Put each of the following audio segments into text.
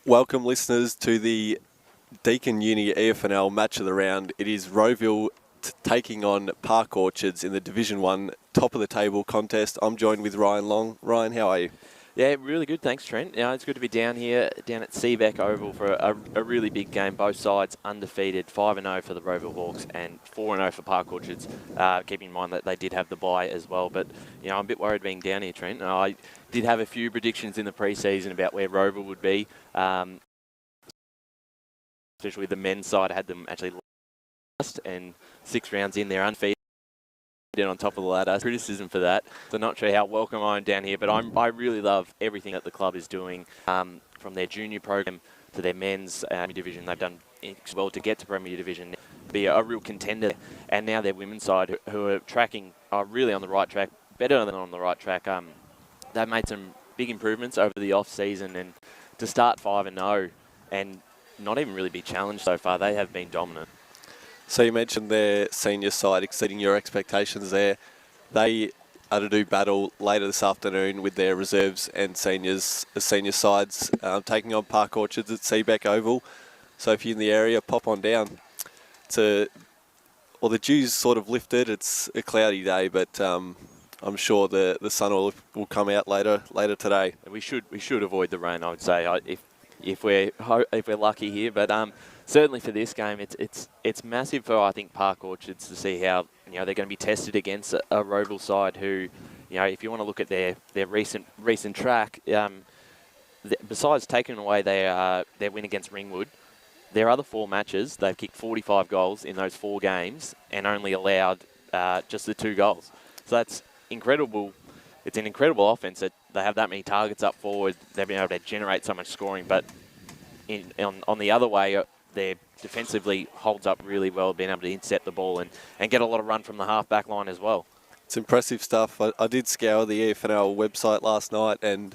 Welcome, listeners, to the Deakin Uni EFNL match of the round. It is Rowville taking on Park Orchards in the Division 1 top of the table contest. I'm joined with Ryan Long. Ryan, how are you? Yeah, really good. Thanks, Trent. It's good to be down here, down at Seebeck Oval for a really big game. Both sides undefeated, 5-0 for the Rowville Hawks and 4-0 for Park Orchards. Keeping in mind that they did have the bye as well. But, I'm a bit worried being down here, Trent. I did have a few predictions in the pre-season about where Rowville would be. Especially the men's side, had them actually last, and 6 rounds in, they're undefeated on top of the ladder. Criticism for that. So not sure how welcome I am down here, but I really love everything that the club is doing, from their junior program to their men's division. They've done well to get to Premier Division, be a real contender, and now their women's side, who are tracking, are really on the right track, better than on the right track. They've made some big improvements over the off season, and to start 5-0 and not even really be challenged so far, they have been dominant. So you mentioned their senior side exceeding your expectations there. They are to do battle later this afternoon with their reserves and senior sides, taking on Park Orchards at Seebeck Oval. So if you're in the area, pop on down. The dew's sort of lifted. It's a cloudy day, but I'm sure the sun will come out later today. We should avoid the rain, I would say, if we're lucky here. But certainly for this game, it's massive for, I think, Park Orchards to see how they're going to be tested against a Rowville side who, if you want to look at their recent track, besides taking away their win against Ringwood, their other 4 matches, they've kicked 45 goals in those 4 games and only allowed just the 2 goals. So that's incredible. It's an incredible offense that they have that many targets up forward. They've been able to generate so much scoring, but on the other way, they defensively holds up really well, being able to intercept the ball and get a lot of run from the half-back line as well. It's impressive stuff. I did scour the EFNL website last night, and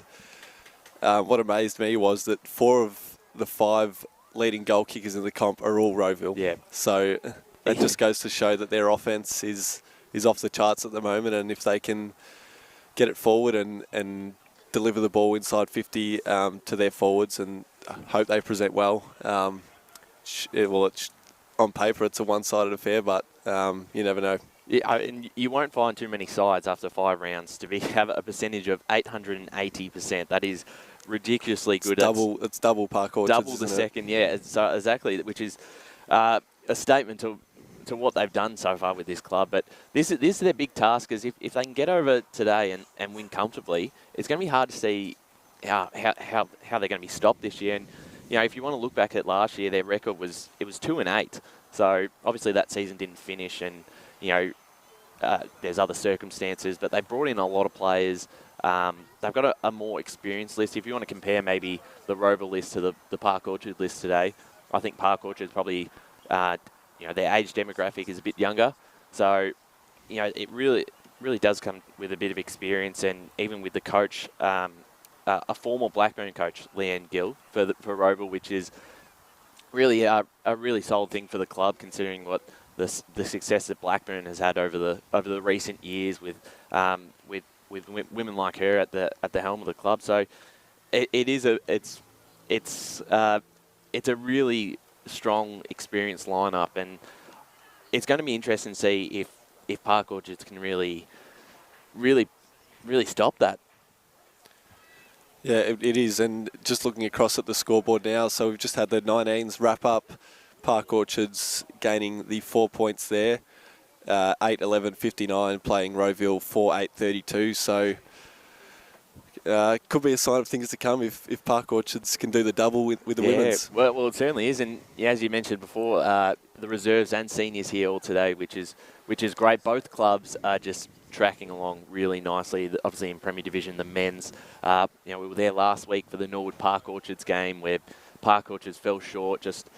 what amazed me was that 4 of the 5 leading goal kickers in the comp are all Rowville. Yeah. So that just goes to show that their offense is off the charts at the moment, and if they can get it forward and deliver the ball inside 50 to their forwards, and hope they present well. On paper, it's a one-sided affair, but you never know. Yeah, and you won't find too many sides after 5 rounds to have a percentage of 880%. That is ridiculously good. It's double Park Orchards. Double the second, yeah. So exactly, which is a statement to what they've done so far with this club. But this is their big task, is if they can get over today and win comfortably, it's going to be hard to see how they're going to be stopped this year. And if you want to look back at last year, their record was 2-8. So obviously that season didn't finish, and there's other circumstances, but they brought in a lot of players. They've got a more experienced list. If you want to compare maybe the Rowville list to the Park Orchard list today, I think Park Orchard's probably their age demographic is a bit younger. So it really does come with a bit of experience, and even with the coach, a former Blackburn coach, Leanne Gill, for Rowville, which is really a really solid thing for the club, considering what the success that Blackburn has had over the recent years with women like her at the helm of the club. So it's a really strong, experienced lineup, and it's going to be interesting to see if Park Orchards can really stop that. Yeah, it is. And just looking across at the scoreboard now, so we've just had the 19s wrap up. Park Orchards gaining the 4 points there, 8-11-59, playing Rowville 4-8-32. So could be a sign of things to come if Park Orchards can do the double with the women's. Well, it certainly is. And as you mentioned before, the reserves and seniors here all today, which is great. Both clubs are just tracking along really nicely. Obviously in Premier Division, the men's, we were there last week for the Norwood Park Orchards game, where Park Orchards fell short just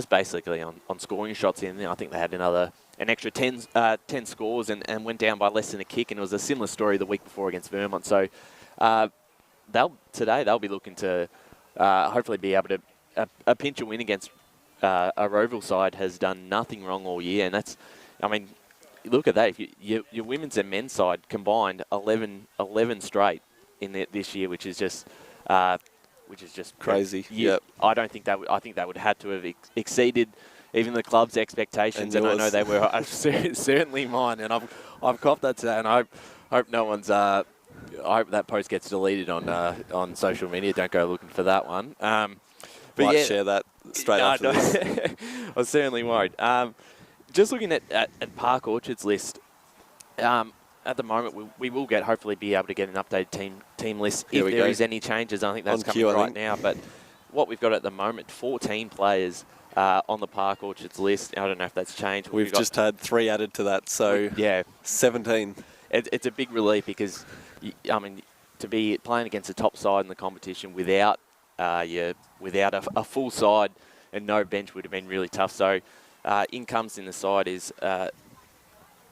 basically on scoring shots in. I think they had an extra 10 scores and went down by less than a kick, and it was a similar story the week before against Vermont. So they'll be looking to hopefully be able to a pinch a win against a Rowville side has done nothing wrong all year, and that's, look at that. If your women's and men's side combined 11 straight in this year, which is just which is just Crazy. Yeah, Yep. I don't think that. I think they would have to have exceeded even the club's expectations, and I know yours. they were certainly mine. And I've copped that today, and I hope no one's. I hope that post gets deleted on social media. Don't go looking for that one. But Might yeah, share that straight after this. I certainly won't. Just looking at Park Orchard's list. At the moment, we will hopefully be able to get an updated team list if there is any changes. I think that's coming right now. But what we've got at the moment, 14 players on the Park Orchards list. I don't know if that's changed. We've just had 3 added to that, so yeah, 17. It's a big relief because, I mean, to be playing against the top side in the competition without a full side and no bench would have been really tough. So in comes in the side is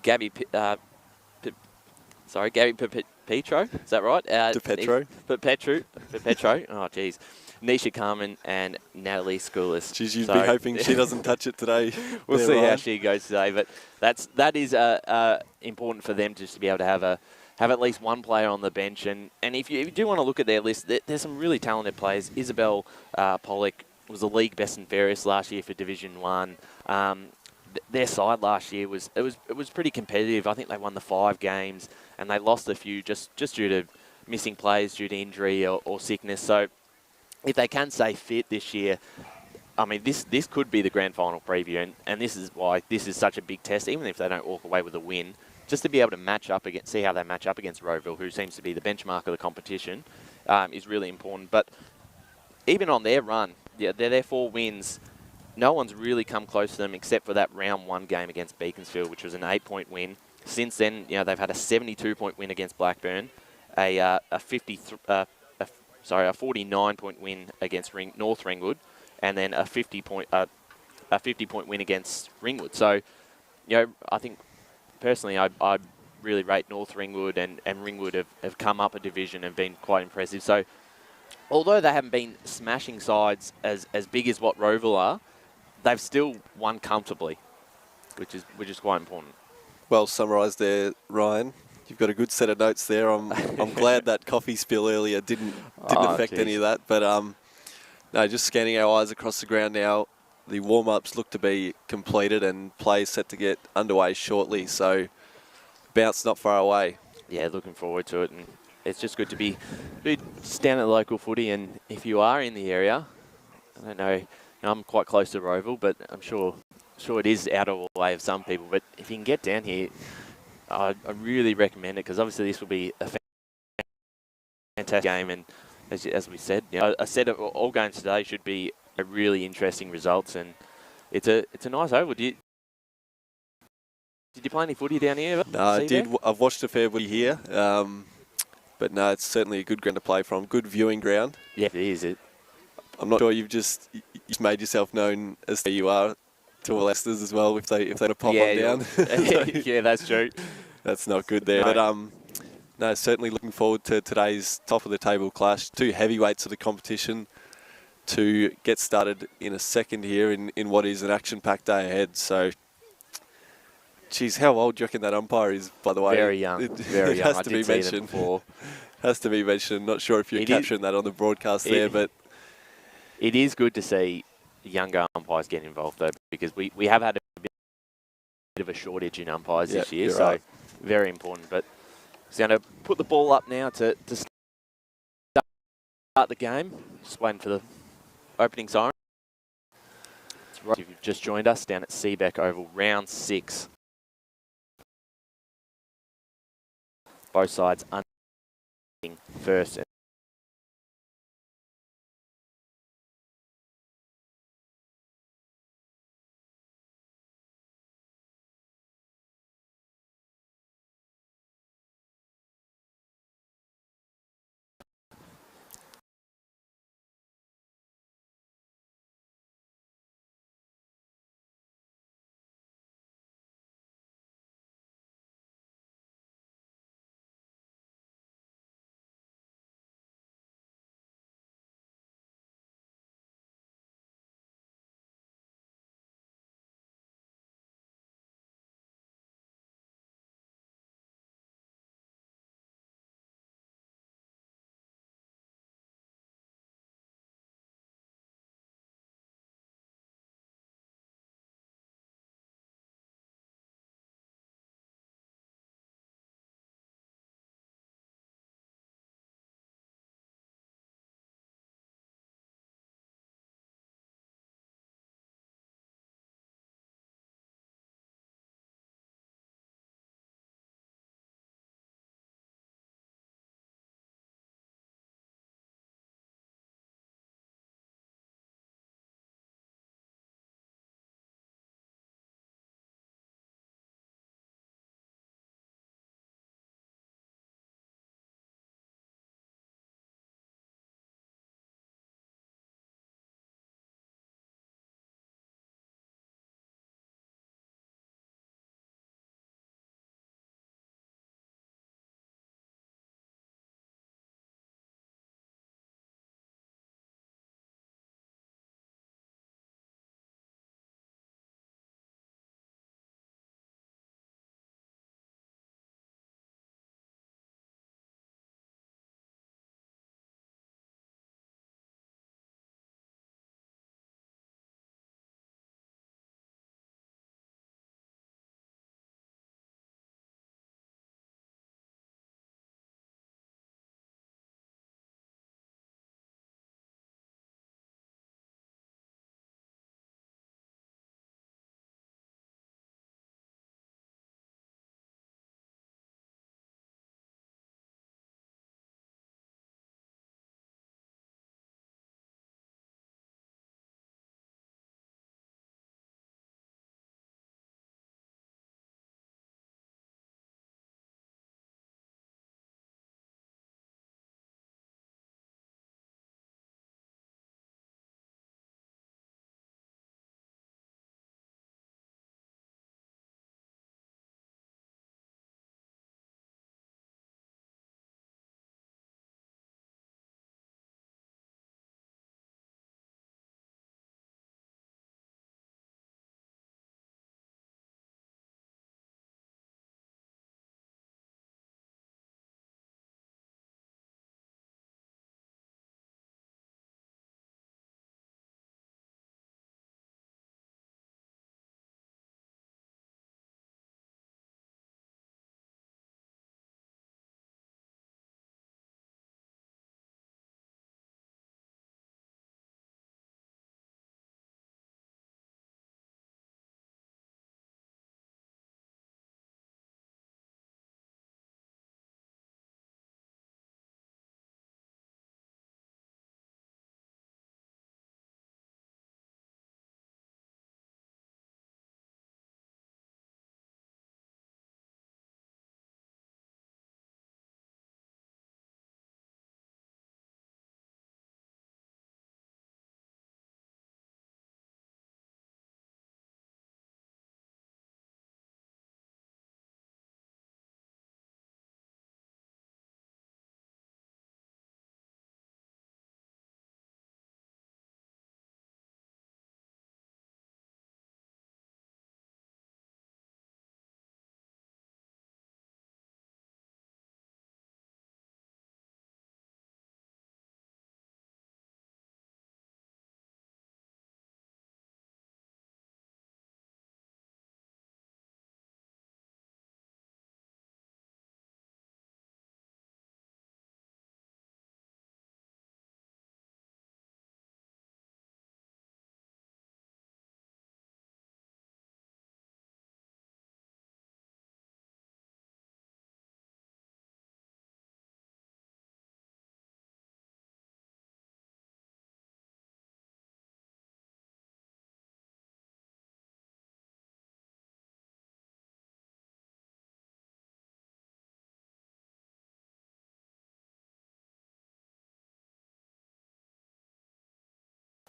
Gabby Petro, is that right? Petro. Petro. Oh, geez. Nisha Carmen and Natalie Schoolis. Jeez, you'd be hoping she doesn't touch it today. We'll see how she goes today, but that is important for them just to be able to have at least one player on the bench. And if you do want to look at their list, there's some really talented players. Isabel Pollock was the league best and fairest last year for Division 1. Their side last year was pretty competitive. I think they won the 5 games and they lost a few just due to missing players due to injury or sickness. So if they can stay fit this year, I mean, this could be the grand final preview, and this is why this is such a big test. Even if they don't walk away with a win, just to be able to see how they match up against Rowville, who seems to be the benchmark of the competition, is really important. But even on their run, their 4 wins. No one's really come close to them except for that round 1 game against Beaconsfield, which was an 8-point win. Since then, they've had a 72-point win against Blackburn, a 49-point win against North Ringwood, and then a 50-point win against Ringwood. So, I think personally, I really rate North Ringwood and Ringwood have come up a division and been quite impressive. So, although they haven't been smashing sides as big as what Rowville are, they've still won comfortably, which is quite important. Well summarised there, Ryan. You've got a good set of notes there. I'm glad that coffee spill earlier didn't affect any of that. But no, just scanning our eyes across the ground now. The warm-ups look to be completed and play set to get underway shortly. So bounce not far away. Yeah, looking forward to it, and it's just good to be down at local footy. And if you are in the area, I don't know. I'm quite close to Rowville, but I'm sure it is out of the way of some people. But if you can get down here, I really recommend it because obviously this will be a fantastic game. And as we said, a set of all games today should be a really interesting results. And it's a nice oval. Did you play any footy down here? No, I did. I've watched a fair bit here, but no, it's certainly a good ground to play from. Good viewing ground. Yeah, it is. I'm not sure you've just made yourself known as you are to all Leicesters as well if they pop on down. Yeah, that's true. That's not good there. No. But no, certainly looking forward to today's top of the table clash. 2 heavyweights of the competition to get started in a second here in what is an action-packed day ahead. So, geez, how old do you reckon that umpire is, by the way? Very young. Very young. Has to be mentioned. Has to be mentioned. Not sure if you're capturing that on the broadcast there, but it is good to see younger umpires get involved, though, because we have had a bit of a shortage in umpires this year, so right. Very important. But he's going to put the ball up now to start the game. Just waiting for the opening siren. If you've just joined us down at Seebeck Oval, round 6. Both sides first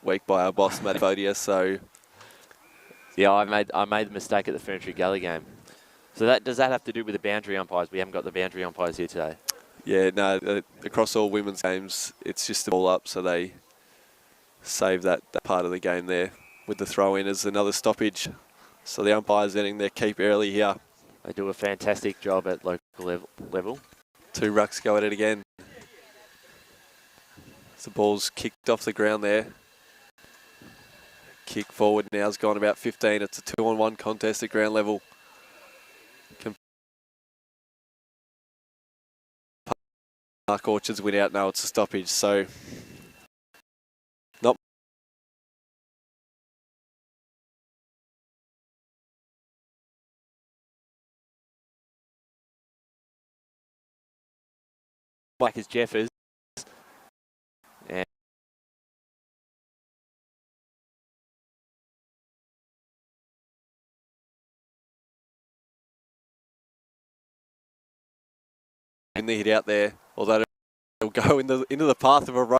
week by our boss, Matty Fodia. So, Yeah, I made the mistake at the Ferntree Gully game. So does that have to do with the boundary umpires? We haven't got the boundary umpires here today. yeah, no, across all women's games, it's just a ball up, so they save that part of the game there with the throw-in as another stoppage. So the umpires ending their keep early here. They do a fantastic job at local level. 2 rucks go at it again. The ball's kicked off the ground there. Kick forward now has gone about 15. It's a 2-on-1 contest at ground level. Park Orchards win out now. It's a stoppage. So not Black as Jeffers. And in the hit out there, although it'll go into the path of a run.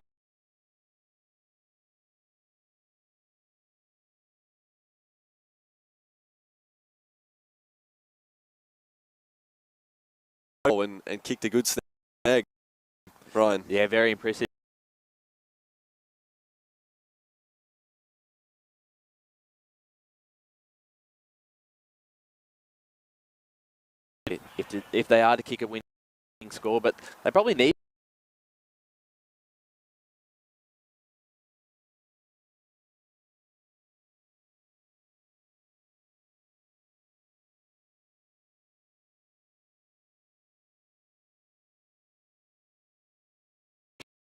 And kicked a good snag. Ryan. yeah, very impressive. If they are to kick a winning score, but they probably need.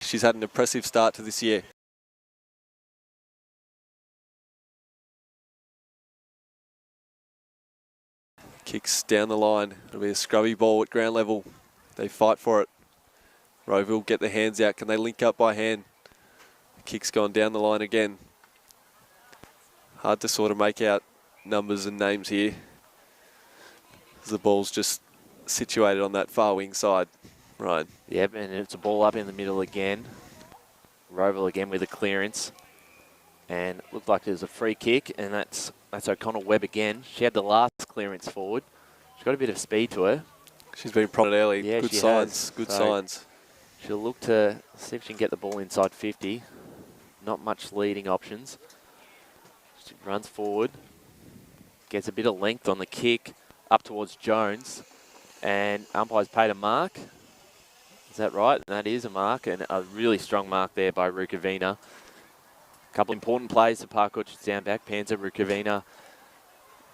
She's had an impressive start to this year. Kicks down the line. It'll be a scrubby ball at ground level. They fight for it. Rowville get their hands out. Can they link up by hand? Kick's gone down the line again. Hard to sort of make out numbers and names here. The ball's just situated on that far wing side. Right. Yep, and it's a ball up in the middle again. Rowville again with a clearance. And it looked like there's a free kick, and that's O'Connell Webb again. She had the last clearance forward. She's got a bit of speed to her. She's been prodded early. Yeah, good she signs. has. Good So signs. She'll look to see if she can get the ball inside 50. Not much leading options. She runs forward. Gets a bit of length on the kick up towards Jones. And umpire's paid a mark. Is that right? And that is a mark, and a really strong mark there by Rukavina. A couple important plays to Park Orchards down back. Panzer, Rukavina.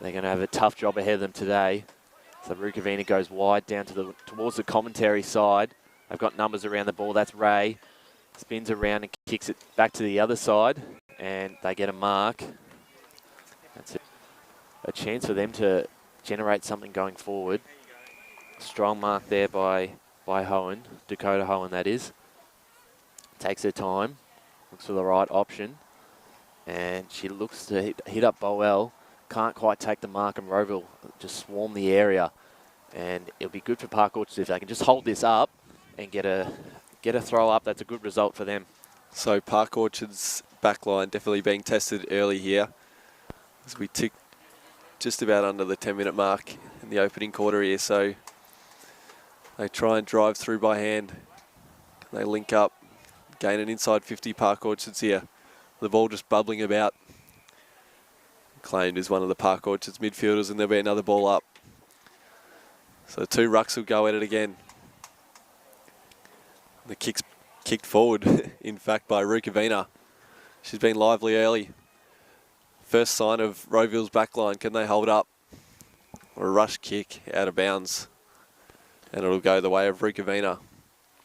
They're going to have a tough job ahead of them today. So Rukavina goes wide down towards the commentary side. They've got numbers around the ball. That's Ray. Spins around and kicks it back to the other side, and they get a mark. That's a chance for them to generate something going forward. Strong mark there by Hohen, Dakota Hohen that is. Takes her time, looks for the right option, and she looks to hit up Boel. Can't quite take the mark, and Rowville just swarm the area. And it'll be good for Park Orchards if they can just hold this up and get a throw up. That's a good result for them. So Park Orchards backline definitely being tested early here as we tick just about under the 10-minute mark in the opening quarter here. So they try and drive through by hand. They link up, gain an inside 50 Park Orchards here. The ball just bubbling about. Claimed as one of the Park Orchards midfielders, and there'll be another ball up. So 2 rucks will go at it again. The kick's kicked forward, in fact, by Rukavina. She's been lively early. First sign of Rowville's backline. Can they hold up? Or a rush kick out of bounds. And it'll go the way of Rukavina.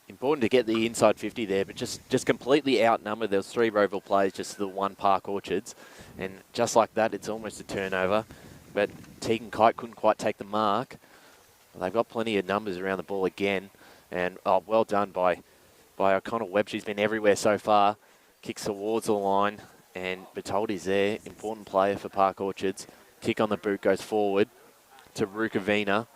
Important to get the inside 50 there, but just completely outnumbered. There was 3 Rowville players, just the 1 Park Orchards. And just like that, it's almost a turnover. But Tegan Kite couldn't quite take the mark. They've got plenty of numbers around the ball again. And well done by O'Connell Webb. She's been everywhere so far. Kicks towards the line. And Bertoldi's there. Important player for Park Orchards. Kick on the boot goes forward to Rukavina.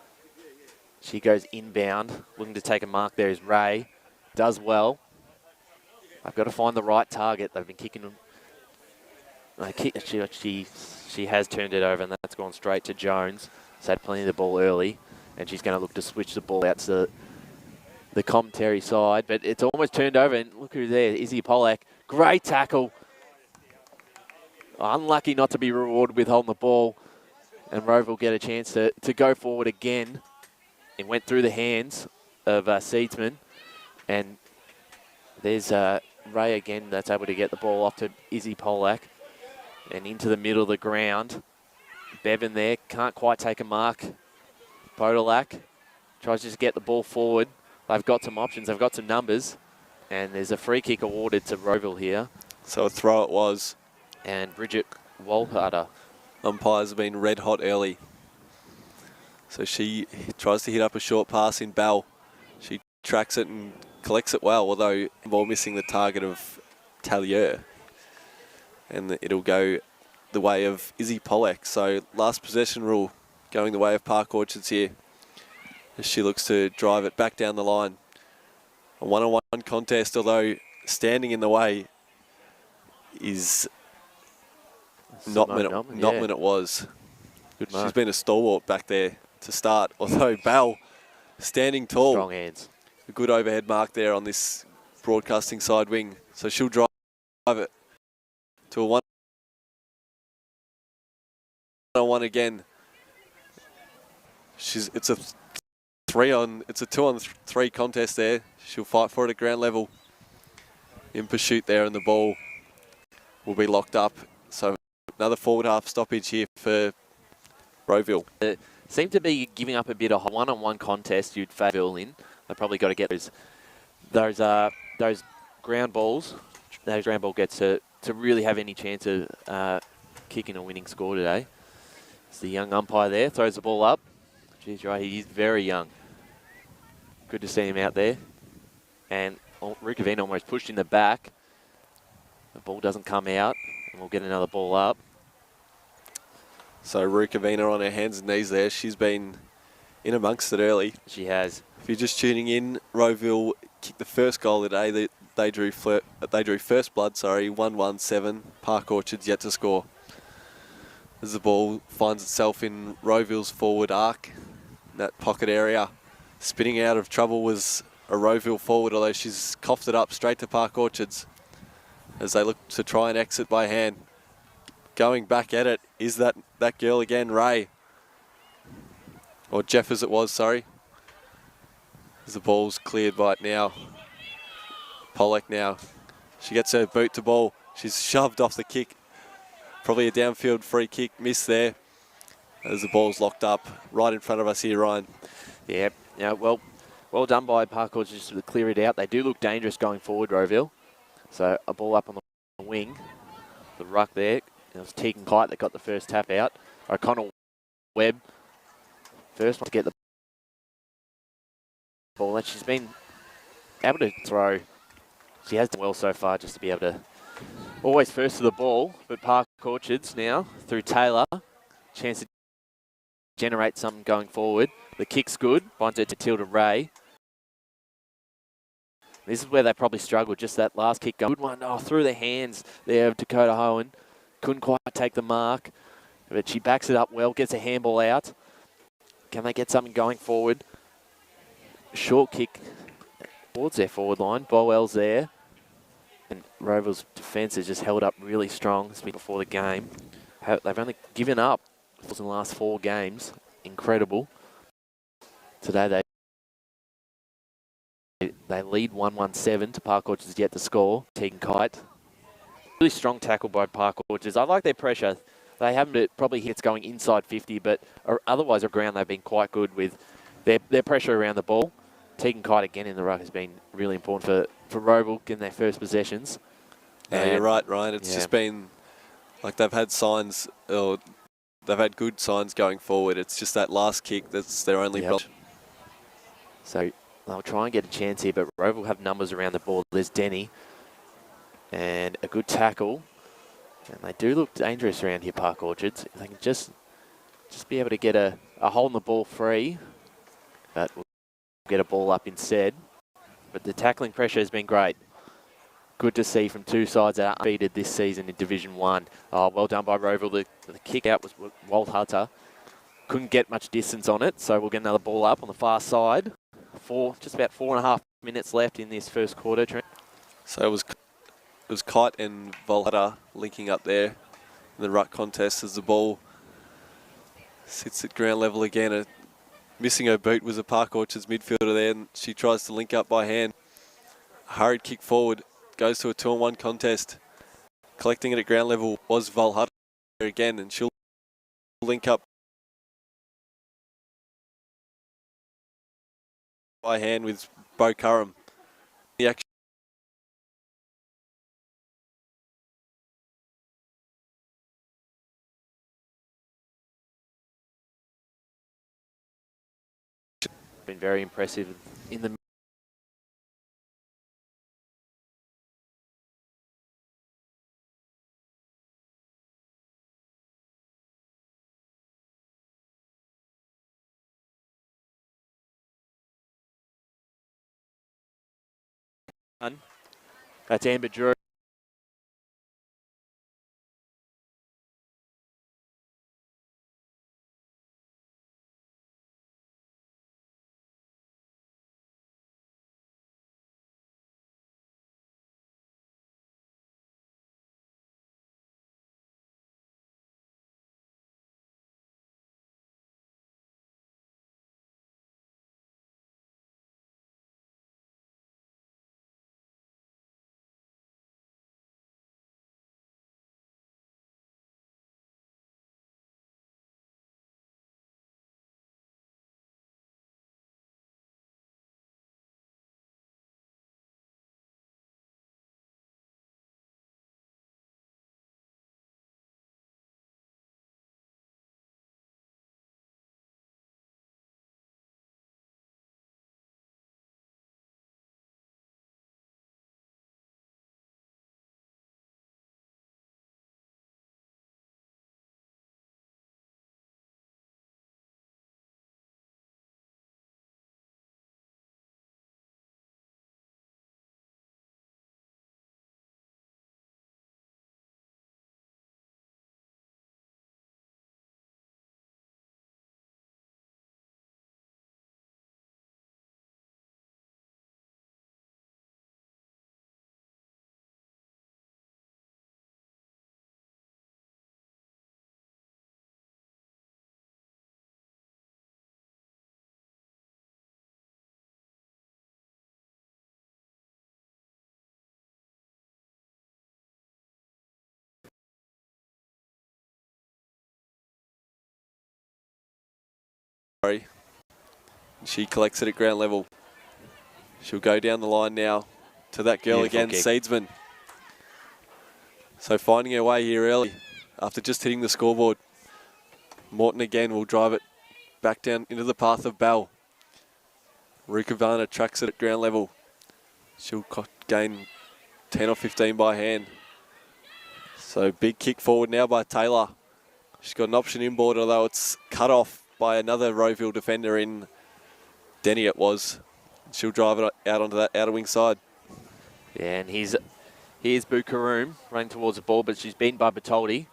She goes inbound. Looking to take a mark there is Ray. Does well. I've got to find the right target. They've been kicking She has turned it over, and that's gone straight to Jones. She's had plenty of the ball early, and she's going to look to switch the ball out to the commentary side. But it's almost turned over, and look who's there, Izzy Pollack. Great tackle. Unlucky not to be rewarded with holding the ball, and Rowville get a chance to go forward again. It went through the hands of Seedsman, and there's Ray again that's able to get the ball off to Izzy Pollack and into the middle of the ground. Bevan there, can't quite take a mark. Podolak tries to just get the ball forward. They've got some options, they've got some numbers, and there's a free kick awarded to Rowville here. So a throw it was. And Bridget Walharder. Umpires have been red hot early. So she tries to hit up a short pass in Bell. She tracks it and collects it well, although ball missing the target of Tallier. And it'll go the way of Izzy Pollack. So last possession rule going the way of Park Orchards here, as she looks to drive it back down the line. A one-on-one contest, although standing in the way is not when it was. Good mark. She's been a stalwart back there to start, although Bell standing tall. Strong hands. A good overhead mark there on this broadcasting side wing. So she'll drive it to a one-on-one again. It's a 2-on-3 contest there. She'll fight for it at ground level. In pursuit there, and the ball will be locked up. So another forward half stoppage here for Rowville. Seem to be giving up a bit of one-on-one contest. You'd favour in. They probably got to get those ground balls. Those ground ball gets to really have any chance of kicking a winning score today. It's the young umpire there, throws the ball up. Geez, right, he's very young. Good to see him out there. And Rukavina almost pushed in the back. The ball doesn't come out, and we'll get another ball up. So Rukavina on her hands and knees there. She's been in amongst it early. She has. If you're just tuning in, Rowville kicked the first goal today. They drew first blood, 1-1-7. Park Orchards yet to score. As the ball finds itself in Rowville's forward arc, that pocket area. Spinning out of trouble was a Rowville forward, although she's coughed it up straight to Park Orchards as they look to try and exit by hand. Going back at it is that girl again, Ray. Or Jeff as it was, sorry. As the ball's cleared right now. Pollack now. She gets her boot to ball. She's shoved off the kick. Probably a downfield free kick miss there. As the ball's locked up right in front of us here, Ryan. Yeah, well done by Park Orchards just to clear it out. They do look dangerous going forward, Rowville. So a ball up on the wing. The ruck there. It was Tegan Kite that got the first tap out. O'Connell Webb. First one to get the ball. And she's been able to throw. She has done well so far just to be able to always first to the ball. But Park Orchards now through Taylor. Chance to generate something going forward. The kick's good. Finds it to Tilda Ray. This is where they probably struggled. Just that last kick going. Good one. Oh, through the hands there of Dakota Hohen. Couldn't quite take the mark. But she backs it up well. Gets a handball out. Can they get something going forward? Short kick towards their forward line. Bowell's there. And Rowville's defence has just held up really strong before the game. They've only given up in the last 4 games. Incredible. Today they lead 1-1-7 to Park Orchards yet to score. Tegan Kite. Really strong tackle by Park Orchards. I like their pressure. They haven't probably hits going inside 50, but otherwise on ground they've been quite good with their pressure around the ball. Tegan Kite again in the ruck has been really important for Rowville in their first possessions. Yeah, you're right, Ryan. It's just been like they've had signs, or they've had good signs going forward. It's just that last kick that's their only problem. So they'll try and get a chance here, but Rowville have numbers around the ball. There's Denny. And a good tackle. And they do look dangerous around here, Park Orchards. If they can just be able to get a hold on the ball free. But we'll get a ball up instead. But the tackling pressure has been great. Good to see from two sides that are undefeated this season in Division 1. Well done by Rowville. The kick out was Walt Hunter. Couldn't get much distance on it, so we'll get another ball up on the far side. Just about 4.5 minutes left in this first quarter. So it was Kite and Volhata linking up there in the ruck contest as the ball sits at ground level again. Missing her boot was a Park Orchards midfielder there, and she tries to link up by hand. A hurried kick forward, goes to a 2-on-1 contest. Collecting it at ground level was Volhata again, and she'll link up by hand with Bo Curran. The action been very impressive in the That's Amber Drew. She collects it at ground level. She'll go down the line now to that girl Beautiful again, kick. Seedsman. So finding her way here early after just hitting the scoreboard. Morton again will drive it back down into the path of Bell. Rukavana tracks it at ground level. She'll gain 10 or 15 by hand. So big kick forward now by Taylor. She's got an option inboard, although it's cut off by another Rowville defender in Denny it was. She'll drive it out onto that outer wing side. Yeah, and here's Bukaroom running towards the ball, but she's beaten by Bertoldi.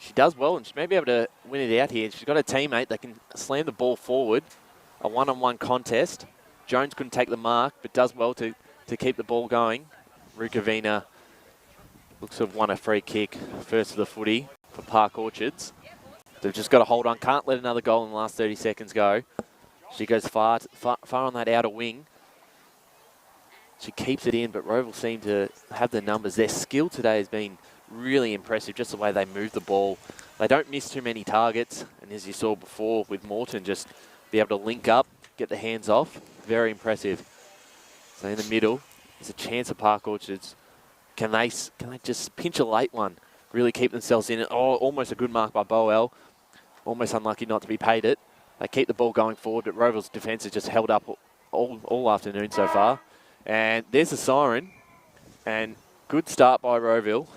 She does well, and she may be able to win it out here. She's got a teammate that can slam the ball forward. A one-on-one contest. Jones couldn't take the mark, but does well to keep the ball going. Rukavina looks to have won a free kick, first of the footy for Park Orchards. They've just got to hold on. Can't let another goal in the last 30 seconds go. She goes far on that outer wing. She keeps it in, but Rowville seem to have the numbers. Their skill today has been really impressive, just the way they move the ball. They don't miss too many targets, and as you saw before with Morton, just be able to link up, get the hands off. Very impressive. So in the middle, there's a chance of Park Orchards. Can they just pinch a late one? Really keep themselves in it. Oh, almost a good mark by Boel. Almost unlucky not to be paid it. They keep the ball going forward, but Rowville's defence has just held up all afternoon so far. And there's a siren. And good start by Rowville.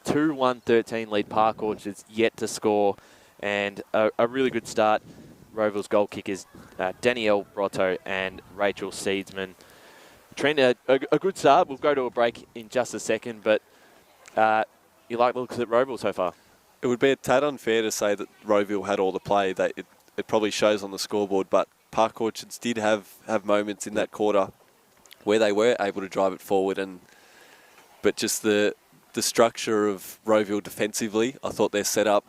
2-1-13 lead. Park Orchards yet to score. And a really good start. Rowville's goal kickers, Danielle Brotto and Rachel Seedsman. Trent, a good start. We'll go to a break in just a second, but you like the looks at Rowville so far? It would be a tad unfair to say that Rowville had all the play. It probably shows on the scoreboard, but Park Orchards did have moments in that quarter where they were able to drive it forward, but just the structure of Rowville defensively, I thought their setup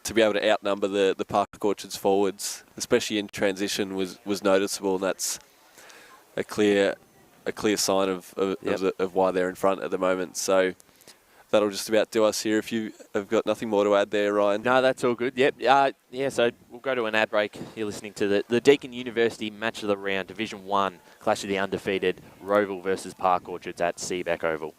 to be able to outnumber the Park Orchards forwards, especially in transition, was noticeable, and that's a clear sign of why they're in front at the moment. So that'll just about do us here. If you have got nothing more to add there, Ryan. No, that's all good. Yep. Yeah, so we'll go to an ad break. You're listening to the Deakin University Match of the Round, Division 1, clash of the undefeated, Rowville versus Park Orchards at Seebeck Oval.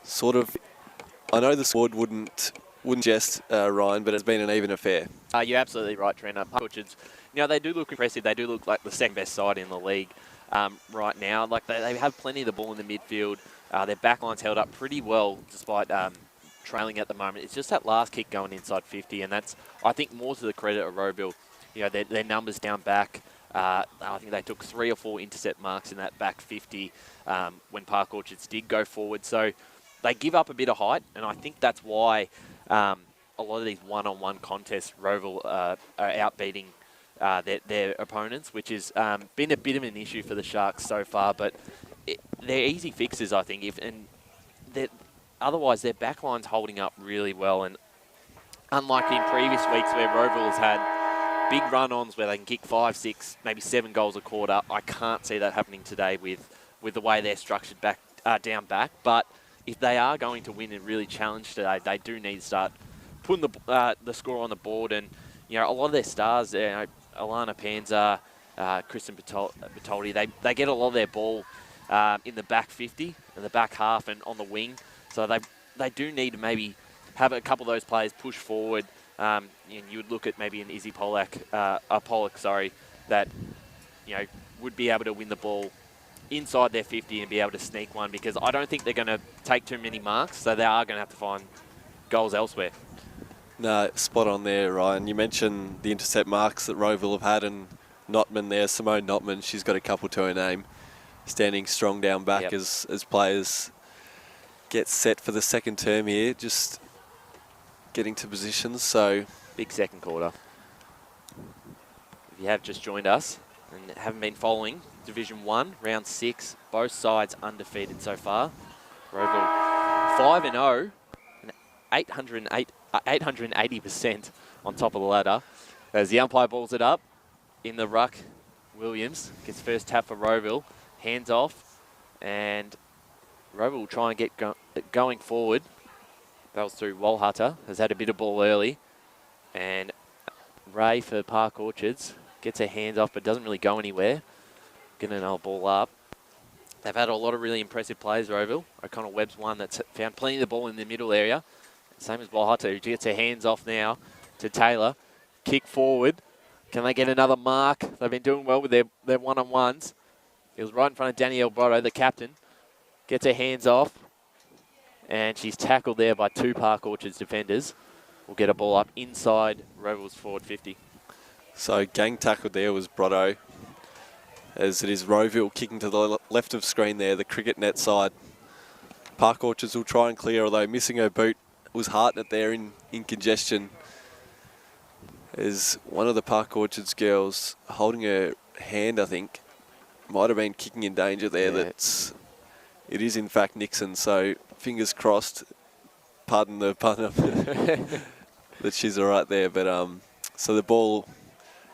Sort of, I know the sword wouldn't jest, Ryan, but it's been an even affair. You're absolutely right, Trent. Park Orchards, they do look impressive. They do look like the second best side in the league right now. Like they have plenty of the ball in the midfield. Their backline's held up pretty well despite trailing at the moment. It's just that last kick going inside 50, and that's, I think, more to the credit of Rowville. Their numbers down back. I think they took 3 or 4 intercept marks in that back 50 when Park Orchards did go forward. So they give up a bit of height, and I think that's why a lot of these one-on-one contests, Rowville are outbeating their opponents, which has been a bit of an issue for the Sharks so far. But they're easy fixes, I think. Otherwise, their backline's holding up really well, and unlike in previous weeks where Rowville has had big run-ons where they can kick 5, 6, maybe 7 goals a quarter, I can't see that happening today with the way they're structured down back. But if they are going to win and really challenge today, they do need to start putting the score on the board. And a lot of their stars, Alana Panza, Kristen Bertoldi, they get a lot of their ball in the back 50, in the back half, and on the wing. So they do need to maybe have a couple of those players push forward. And you would look at maybe an Izzy Pollock, that would be able to win the ball inside their 50 and be able to sneak one, because I don't think they're going to take too many marks, so they are going to have to find goals elsewhere. No, spot on there, Ryan. You mentioned the intercept marks that Rowville have had, and Notman there, Simone Notman, she's got a couple to her name, standing strong down back. Yep. as players get set for the second term here, just getting to positions. So big second quarter. If you have just joined us and haven't been following Division 1, round 6, both sides undefeated so far. Rowville 5-0, and 880% on top of the ladder. As the umpire balls it up in the ruck, Williams gets first tap for Rowville, hands off, and Rowville will try and get going forward. Bells through. Walhutta has had a bit of ball early, and Ray for Park Orchards gets her hands off but doesn't really go anywhere. Getting another ball up. They've had a lot of really impressive players, Rowville. O'Connell Webb's one that's found plenty of the ball in the middle area. Same as Walhutta, who gets her hands off now to Taylor. Kick forward. Can they get another mark? They've been doing well with their one-on-ones. It was right in front of Danielle Brotto, the captain. Gets her hands off. And she's tackled there by 2 Park Orchards defenders. We'll get a ball up inside Rowville's forward 50. So gang tackled there was Brotto, as it is Rowville kicking to the left of screen there, the cricket net side. Park Orchards will try and clear, although missing her boot was Hartnett there in congestion. As one of the Park Orchards girls holding her hand, I think, might have been kicking in danger there. Yeah. It is in fact Nixon, so fingers crossed, pardon the pun, that she's all right there. But so the ball,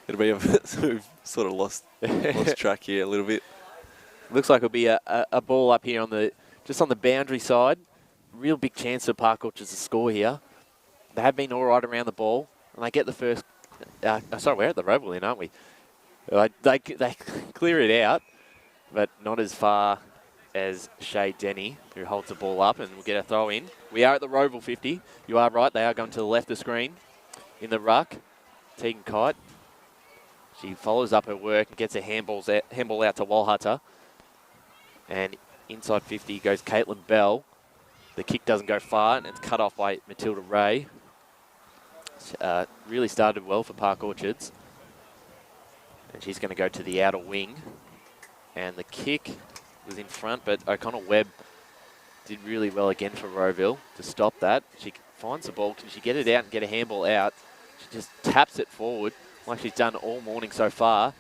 it'll be we've sort of lost track here a little bit. Looks like it'll be a ball up here just on the boundary side. Real big chance for Park Orchards to score here. They have been all right around the ball, and they get the first. Sorry, we're at the Rowville end, aren't we? They clear it out, but not as far as Shay Denny, who holds the ball up, and we'll get a throw in. We are at the Rowville 50. You are right, they are going to the left of the screen in the ruck. Tegan Kite. She follows up her work and gets a handball out to Walhutta. And inside 50 goes Caitlin Bell. The kick doesn't go far, and it's cut off by Matilda Ray. Really started well for Park Orchards. And she's going to go to the outer wing. And the kick was in front, but O'Connell Webb did really well again for Rowville to stop that. She finds the ball. Can she get it out and get a handball out? She just taps it forward like she's done all morning so far.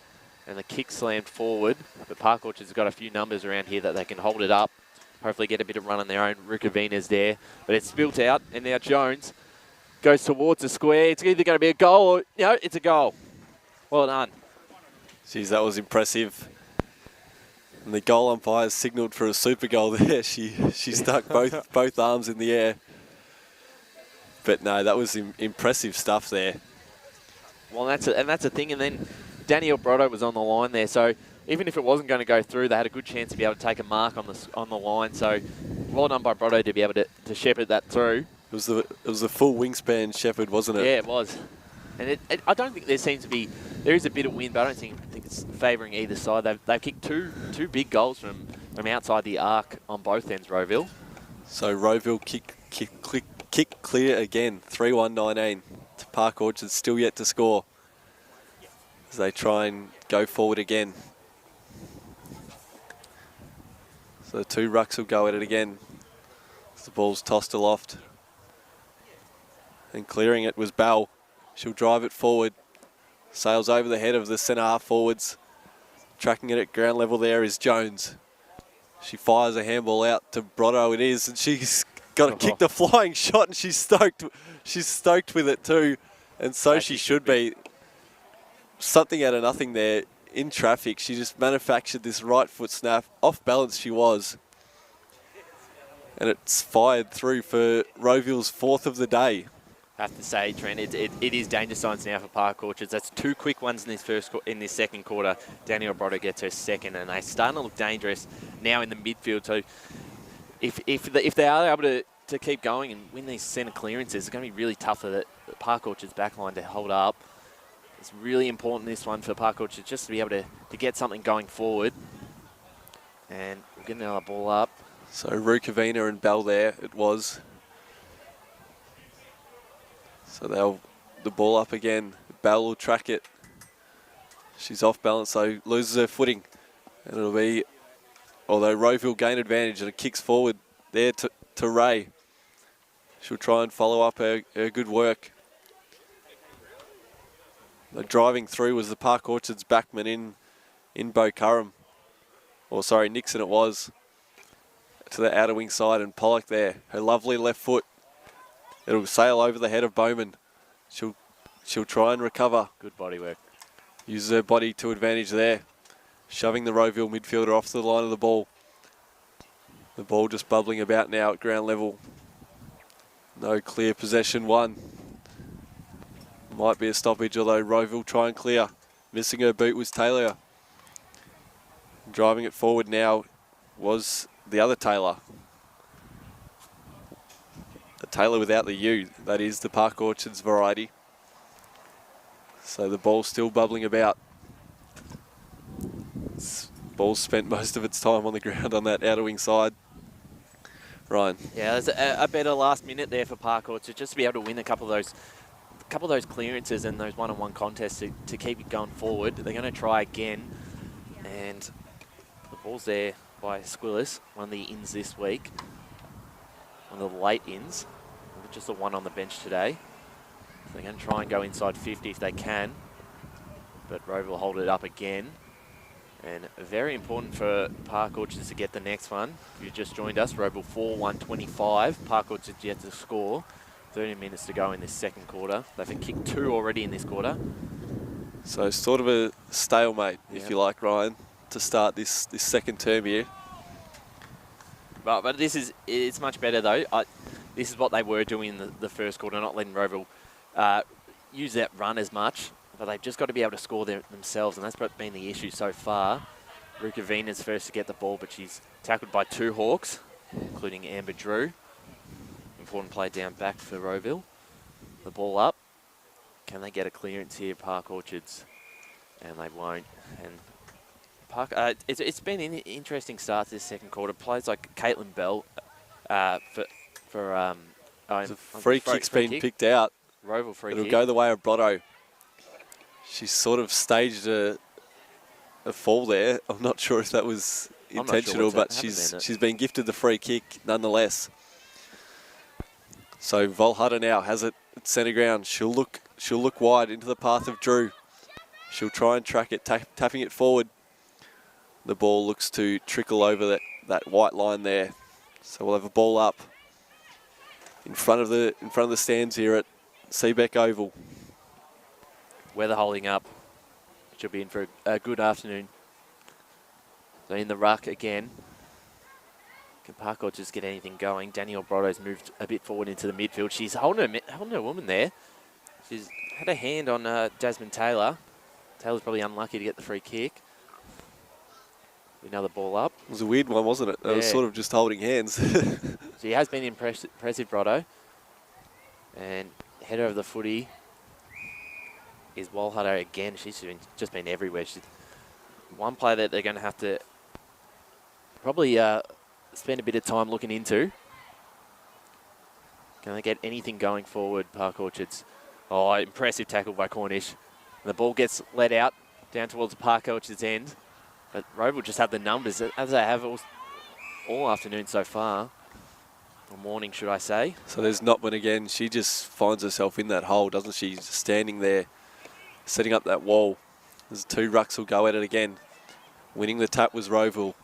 And the kick slammed forward. But Park Orchards has got a few numbers around here that they can hold it up. Hopefully get a bit of run on their own. Rukavina's there. But it's spilt out, and now Jones goes towards the square. It's either going to be a goal or, it's a goal. Well done. Geez, that was impressive. And the goal umpire signalled for a super goal there. She stuck both arms in the air. But no, that was impressive stuff there. Well, that's the thing. And then Danielle Brotto was on the line there. So even if it wasn't going to go through, they had a good chance to be able to take a mark on the line. So well done by Brotto to be able to shepherd that through. It was the full wingspan shepherd, wasn't it? Yeah, it was. And I don't think there is a bit of wind, but I don't think it's favouring either side. They've kicked two big goals from outside the arc on both ends, Rowville. So Rowville kick clear again, 3-1-19 to Park Orchards, still yet to score as they try and go forward again. So the 2 rucks will go at it again. The ball's tossed aloft. And clearing it was Bell. She'll drive it forward. Sails over the head of the centre half forwards. Tracking it at ground level there is Jones. She fires a handball out to Brotto. It is, and she's got to kick the flying shot, and she's stoked. She's stoked with it too, and so she should be. Something out of nothing there in traffic. She just manufactured this right foot snap. Off balance she was. And it's fired through for Rowville's 4th of the day. I have to say, Trent, it is danger signs now for Park Orchards. That's 2 quick ones in this second quarter. Danielle Brotto gets her second, and they're starting to look dangerous now in the midfield. So if they are able to keep going and win these centre clearances, it's going to be really tough for the Park Orchards backline to hold up. It's really important, this one, for Park Orchards, just to be able to get something going forward. And we'll get another ball up. So Rukavina and Bell there, it was. So the ball up again. Bell will track it. She's off balance, so loses her footing. And it'll be, although Rowville gain advantage, and it kicks forward there to Ray. She'll try and follow up her good work. The driving through was the Park Orchards backman in Bo Curran. Or sorry, Nixon it was. To the outer wing side, and Pollock there. Her lovely left foot. It'll sail over the head of Bowman. She'll try and recover. Good body work. Uses her body to advantage there. Shoving the Rowville midfielder off to the line of the ball. The ball just bubbling about now at ground level. No clear possession won. Might be a stoppage, although Rowville try and clear. Missing her boot was Taylor. Driving it forward now was the other Taylor. The Taylor without the U. That is the Park Orchards variety. So the ball's still bubbling about. Ball's spent most of its time on the ground on that outer wing side. Ryan. Yeah, there's a better last minute there for Park Orchards, just to be able to win a couple of those clearances and those one-on-one contests to keep it going forward. They're going to try again, and the ball's there by Squillis, one of the ins this week, one of the late ins, just the one on the bench today. So they're going to try and go inside 50 if they can, but Rowville will hold it up again. And very important for Park Orchards to get the next one. If you just joined us, Rowville 4-1-25. Park Orchards yet to score. 30 minutes to go in this second quarter. They've kicked 2 already in this quarter. So sort of a stalemate, if you like, Ryan, to start this second term here. But it's much better though. This is what they were doing in the first quarter, not letting Rowville use that run as much. But they've just got to be able to score themselves, and that's been the issue so far. Rukavina's first to get the ball, but she's tackled by 2 Hawks, including Amber Drew. Important play down back for Rowville. The ball up. Can they get a clearance here, Park Orchards? And they won't. And Park, it's been an interesting start to this second quarter. Players like Caitlin Bell for the free kick's been picked out. Rowville free kick. It'll go the way of Brotto. She's sort of staged a fall there. I'm not sure if that was intentional, but she's been gifted the free kick nonetheless. So Volhutter now has it at centre ground. She'll look wide into the path of Drew. She'll try and track it, tapping it forward. The ball looks to trickle over that white line there. So we'll have a ball up in front of the stands here at Seebeck Oval. Weather holding up. She'll be in for a good afternoon. So in the ruck again. Can Park Orchards get anything going? Danielle Brotto's moved a bit forward into the midfield. She's holding her woman there. She's had a hand on Jasmine Taylor. Taylor's probably unlucky to get the free kick. Another ball up. It was a weird one, wasn't it? It was sort of just holding hands. She has been impressive, Brotto. And header of the footy is Walhutter again. She's just been everywhere. She's one player that they're going to have to probably spend a bit of time looking into. Can they get anything going forward, Park Orchards? Oh, impressive tackle by Cornish. And the ball gets let out down towards the Park Orchards end. But Rowville just have the numbers, as they have all afternoon so far. Or morning, should I say. So there's Notman again. She just finds herself in that hole, doesn't she? Just standing there, setting up that wall. There's 2 rucks will go at it again. Winning the tap was Rowville.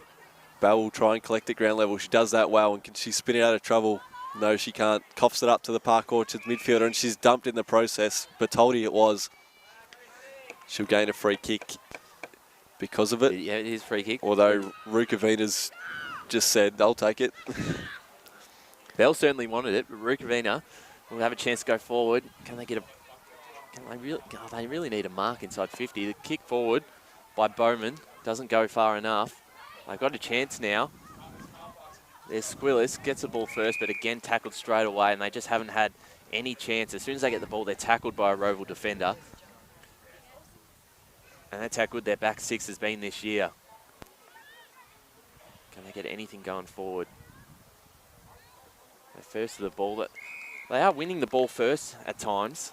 Bell will try and collect at ground level. She does that well, and can she spin it out of trouble? No, she can't. Coughs it up to the Park Orchards midfielder, and she's dumped in the process. Bertoldi it was. She'll gain a free kick because of it. Yeah, it is free kick. Although Rukavina's just said, they'll take it. Bell certainly wanted it, but Rukavina will have a chance to go forward. Can they get a... they really need a mark inside 50. The kick forward by Bowman doesn't go far enough. They've got a chance now. There's Squillis, gets the ball first, but again tackled straight away, and they just haven't had any chance. As soon as they get the ball, they're tackled by a Rowville defender. And that's how good their back 6 has been this year. Can they get anything going forward? They're first to the ball. They are winning the ball first at times,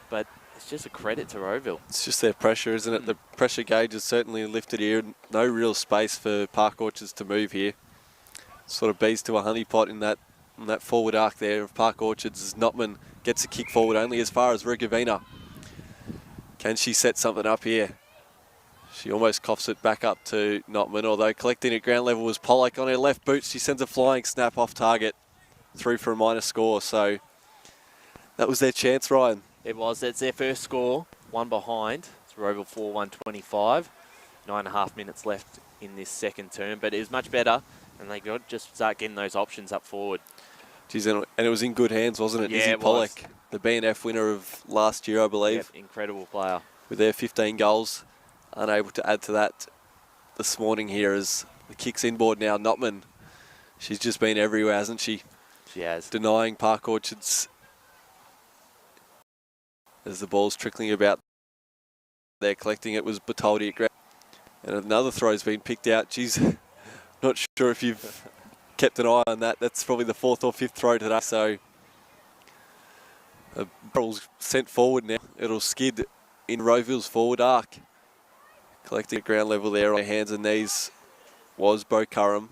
but it's just a credit to Rowville. It's just their pressure, isn't it? The pressure gauge is certainly lifted here. No real space for Park Orchards to move here. Sort of bees to a honeypot in that forward arc there of Park Orchards as Notman gets a kick forward only as far as Rukavina. Can she set something up here? She almost coughs it back up to Notman, although collecting at ground level was Pollock on her left boot. She sends a flying snap off target through for a minor score. So that was their chance, Ryan. It was. It's their first score, 1 behind. It's Rowville 4-1-25. 9.5 minutes left in this second term, but it was much better, and they got just start getting those options up forward. Geez, and it was in good hands, wasn't it? Yeah, Izzy it Pollock, was. the BNF winner of last year, I believe. Yep, incredible player. With their 15 goals, unable to add to that this morning here as the kick's inboard now. Notman, she's just been everywhere, hasn't she? She has. Denying Park Orchards as the ball's trickling about. They're collecting it was Bertoldi at ground. And another throw's been picked out. Geez, not sure if you've kept an eye on that. That's probably the 4th or 5th throw today. So the ball's sent forward now. It'll skid in Rowville's forward arc. Collecting at ground level there on their hands and knees was Bo Curran.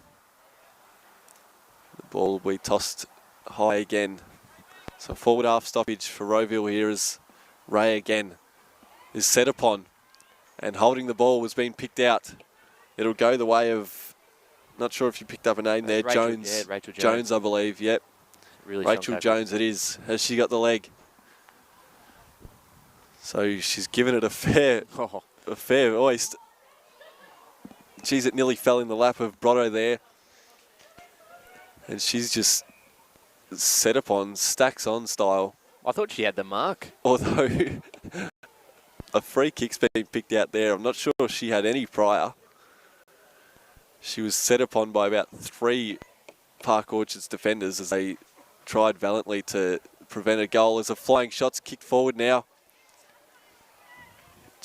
The ball will be tossed high again. So forward half stoppage for Rowville here as Ray again is set upon. And holding the ball was being picked out. It'll go the way of, not sure if you picked up a name there, Rachel, Jones. yeah, Rachel Jones, I believe, yep. Really Rachel Jones it is. Has she got the leg? So she's given it a fair hoist. Geez, it nearly fell in the lap of Brotto there. And she's just set upon, stacks on style. I thought she had the mark. Although a free kick's been picked out there. I'm not sure if she had any prior. She was set upon by about 3 Park Orchards defenders as they tried valiantly to prevent a goal. As a flying shot's kicked forward now.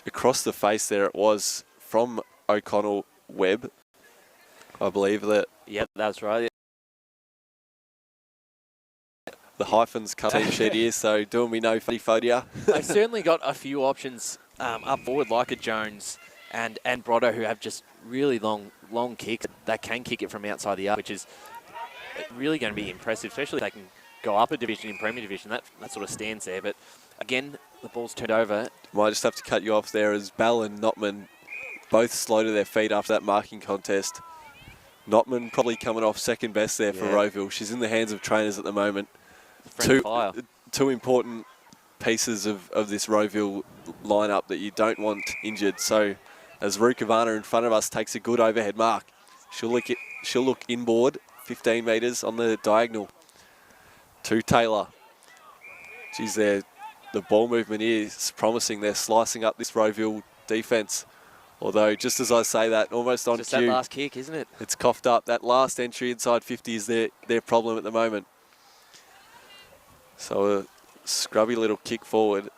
Across the face there it was from O'Connell Webb, I believe that. Yep, that's right. The hyphens cut team sheet here, so doing me no funny photo. They've certainly got a few options up forward, like a Jones and Brotto, who have just really long kicks that can kick it from outside the arc, which is really going to be impressive, especially if they can go up a division in Premier Division. That sort of stands there. But again, the ball's turned over. Might just have to cut you off there as Bell and Notman both slow to their feet after that marking contest. Notman probably coming off second best there for Rowville. She's in the hands of trainers at the moment. Two important pieces of this Rowville lineup that you don't want injured. So as Rukavana in front of us takes a good overhead mark, she'll look inboard, 15 metres on the diagonal to Taylor. Geez, the ball movement is promising. They're slicing up this Rowville defence. Although, just as I say that, almost on just cue. That last kick, isn't it? It's coughed up. That last entry inside 50 is their problem at the moment. So a scrubby little kick forward.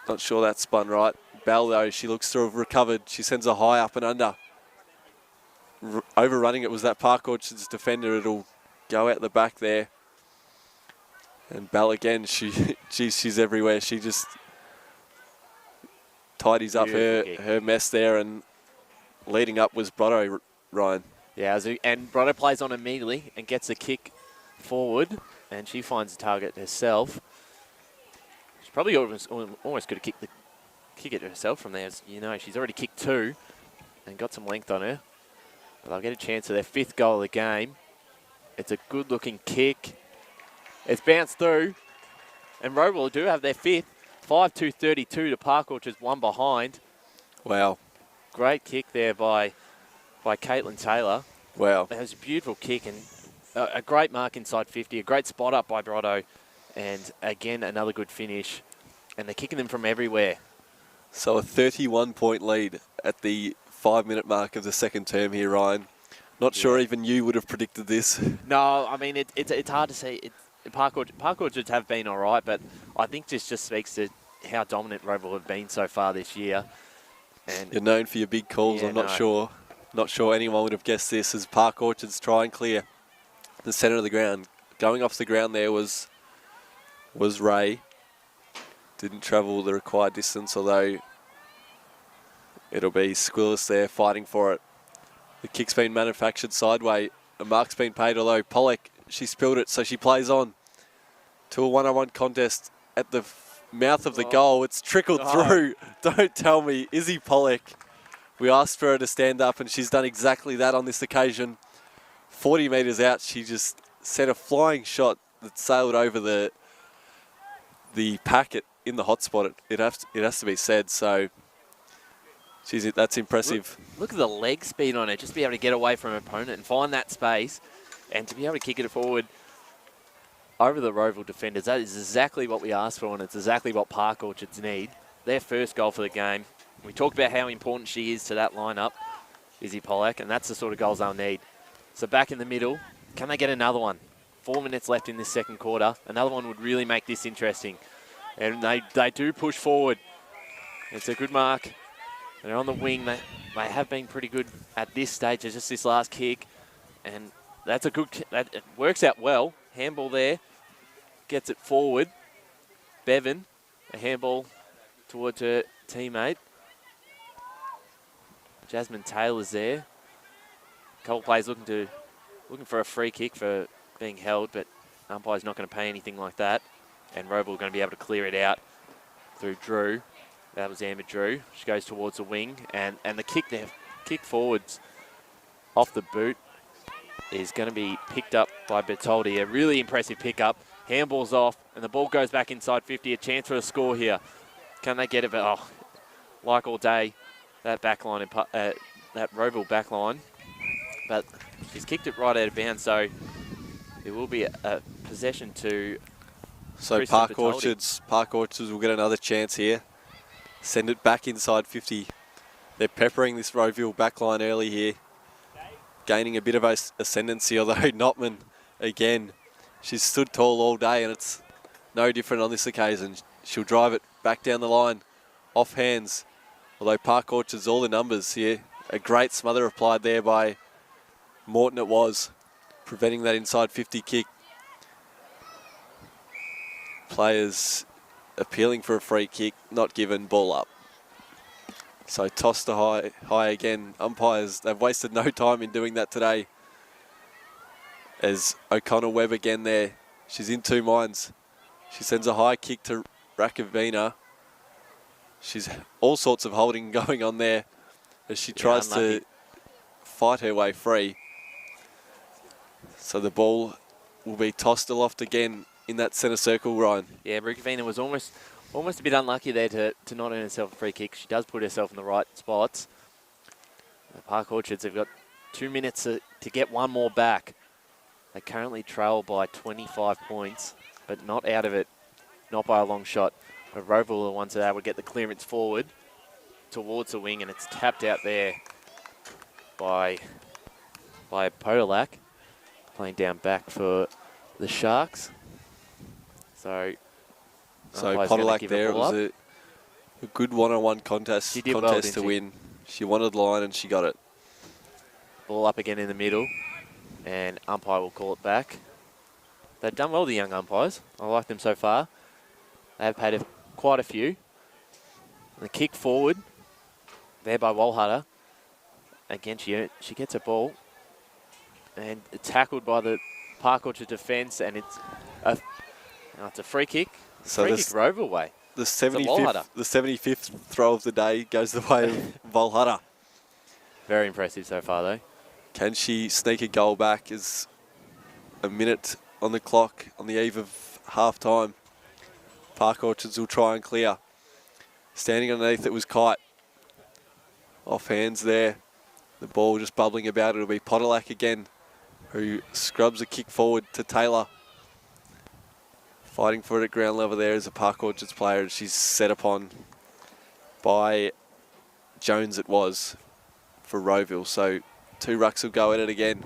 Not sure that spun right. Bell, though, she looks to have recovered. She sends a high up and under. Overrunning it was that Park Orchards defender. It'll go out the back there. And Bell again, she's everywhere. She just tidies up her mess there, and leading up was Brotto, Ryan. Yeah, and Brotto plays on immediately and gets a kick forward, and she finds the target herself. She's probably almost could have kick it herself from there. As you know, she's already kicked 2 and got some length on her. But they'll get a chance of their 5th goal of the game. It's a good-looking kick. It's bounced through, and Rowville do have their 5th. 5-2-32 to Park Orchard's 1 behind. Wow. Great kick there by Caitlin Taylor. Wow. That was a beautiful kick and a great mark inside 50, a great spot up by Brotto, and again, another good finish. And they're kicking them from everywhere. So a 31-point lead at the 5-minute mark of the second term here, Ryan. Not sure even you would have predicted this. No, I mean, it's hard to say. Park Orchards have been all right, but I think this just speaks to how dominant Rowville have been so far this year. And you're known for your big calls. Yeah, I'm not sure anyone would have guessed this as Park Orchards try and clear the centre of the ground. Going off the ground there was Ray. Didn't travel the required distance, although it'll be Squillis there fighting for it. The kick's been manufactured sideways. A mark's been paid, although Pollock, she spilled it, so she plays on to a 1-on-1 contest at the mouth of the goal. It's trickled through. Don't tell me. Izzy Pollock. We asked for her to stand up, and she's done exactly that on this occasion. 40 metres out, she just sent a flying shot that sailed over the packet in the hotspot. It has to be said. So, that's impressive. Look at the leg speed on it. Just to be able to get away from an opponent and find that space, and to be able to kick it forward over the Rowville defenders. That is exactly what we asked for, and it's exactly what Park Orchards need. Their first goal for the game. We talked about how important she is to that lineup, Izzy Pollock, and that's the sort of goals they'll need. So back in the middle, can they get another one? 4 minutes left in this second quarter. Another one would really make this interesting. And they do push forward. It's a good mark. They're on the wing. They have been pretty good at this stage. It's just this last kick. And that's a good, it works out well. Handball there. Gets it forward. Bevan, a handball towards her teammate. Jasmine Taylor's there. A couple players looking for a free kick for being held, but umpire's not going to pay anything like that. And Rowville going to be able to clear it out through Drew. That was Amber Drew. She goes towards the wing, and the kick there, kick forwards off the boot, is going to be picked up by Bertoldi. A really impressive pickup. Handball's off, and the ball goes back inside 50. A chance for a score here. Can they get it? But, like all day, that backline, that Rowville backline. But she's kicked it right out of bounds, so it will be a possession to Park Orchards will get another chance here. Send it back inside 50. They're peppering this Rowville backline early here. Gaining a bit of ascendancy, although Notman, again, she's stood tall all day, and it's no different on this occasion. She'll drive it back down the line, off hands. Although Park Orchards, all the numbers here. A great smother applied there by Morton it was, preventing that inside 50 kick. Players appealing for a free kick, not given, ball up. So tossed to high again. Umpires, they've wasted no time in doing that today. As O'Connor-Webb again there. She's in two minds. She sends a high kick to Rakavina. She's all sorts of holding going on there as she tries to fight her way free. So the ball will be tossed aloft again in that centre circle, Ryan. Yeah, Rakavina was almost a bit unlucky there to not earn herself a free kick. She does put herself in the right spots. The Park Orchards have got 2 minutes to get one more back. They currently trail by 25 points, but not out of it, not by a long shot. But Rowville are the ones that are able to get the clearance forward towards the wing, and it's tapped out there by Podolak, playing down back for the Sharks. So Podolak there, it was a good one-on-one contest to win. She wanted the line and she got it. Ball up again in the middle, and umpire will call it back. They've done well, the young umpires. I like them so far. They have paid quite a few. And the kick forward there by Walhutter. Again, she gets a ball, and tackled by the Park Orchard defence, and it's a free kick. So Free kick Rowville way. The It's a wall hutter. 75th throw of the day goes the way of Volhutta. Very impressive so far, though. Can she sneak a goal back? Is a minute on the clock on the eve of half-time. Park Orchards will try and clear. Standing underneath it was Kite. Off hands there. The ball just bubbling about. It'll be Potterlack again, who scrubs a kick forward to Taylor. Fighting for it at ground level there is a Park Orchards player. She's set upon by Jones it was for Rowville. So 2 rucks will go at it again.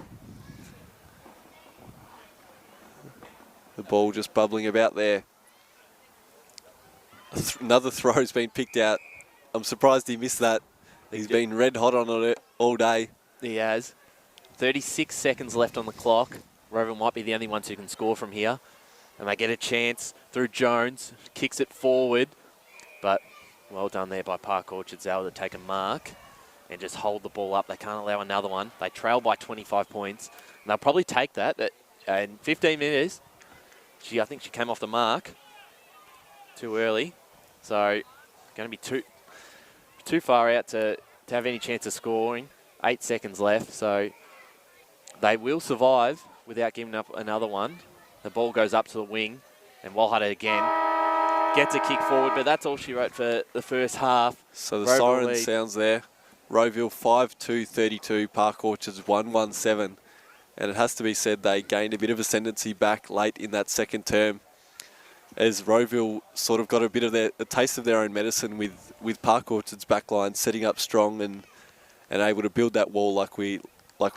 The ball just bubbling about there. Another throw's been picked out. I'm surprised he missed that. He's been red hot on it all day. He has. 36 seconds left on the clock. Rowville might be the only ones who can score from here. And they get a chance through Jones. Kicks it forward. But well done there by Park Orchards. Able to take a mark and just hold the ball up. They can't allow another one. They trail by 25 points. And they'll probably take that. In 15 minutes, I think she came off the mark too early. So going to be too far out to have any chance of scoring. 8 seconds left. So they will survive without giving up another one. The ball goes up to the wing, and Walhutta again gets a kick forward, but that's all she wrote for the first half. So the siren sounds there. Rowville 5-2-32, Park Orchards 1-1-7. And it has to be said they gained a bit of ascendancy back late in that second term, as Rowville sort of got a bit of a taste of their own medicine with Park Orchards backline setting up strong and able to build that wall like we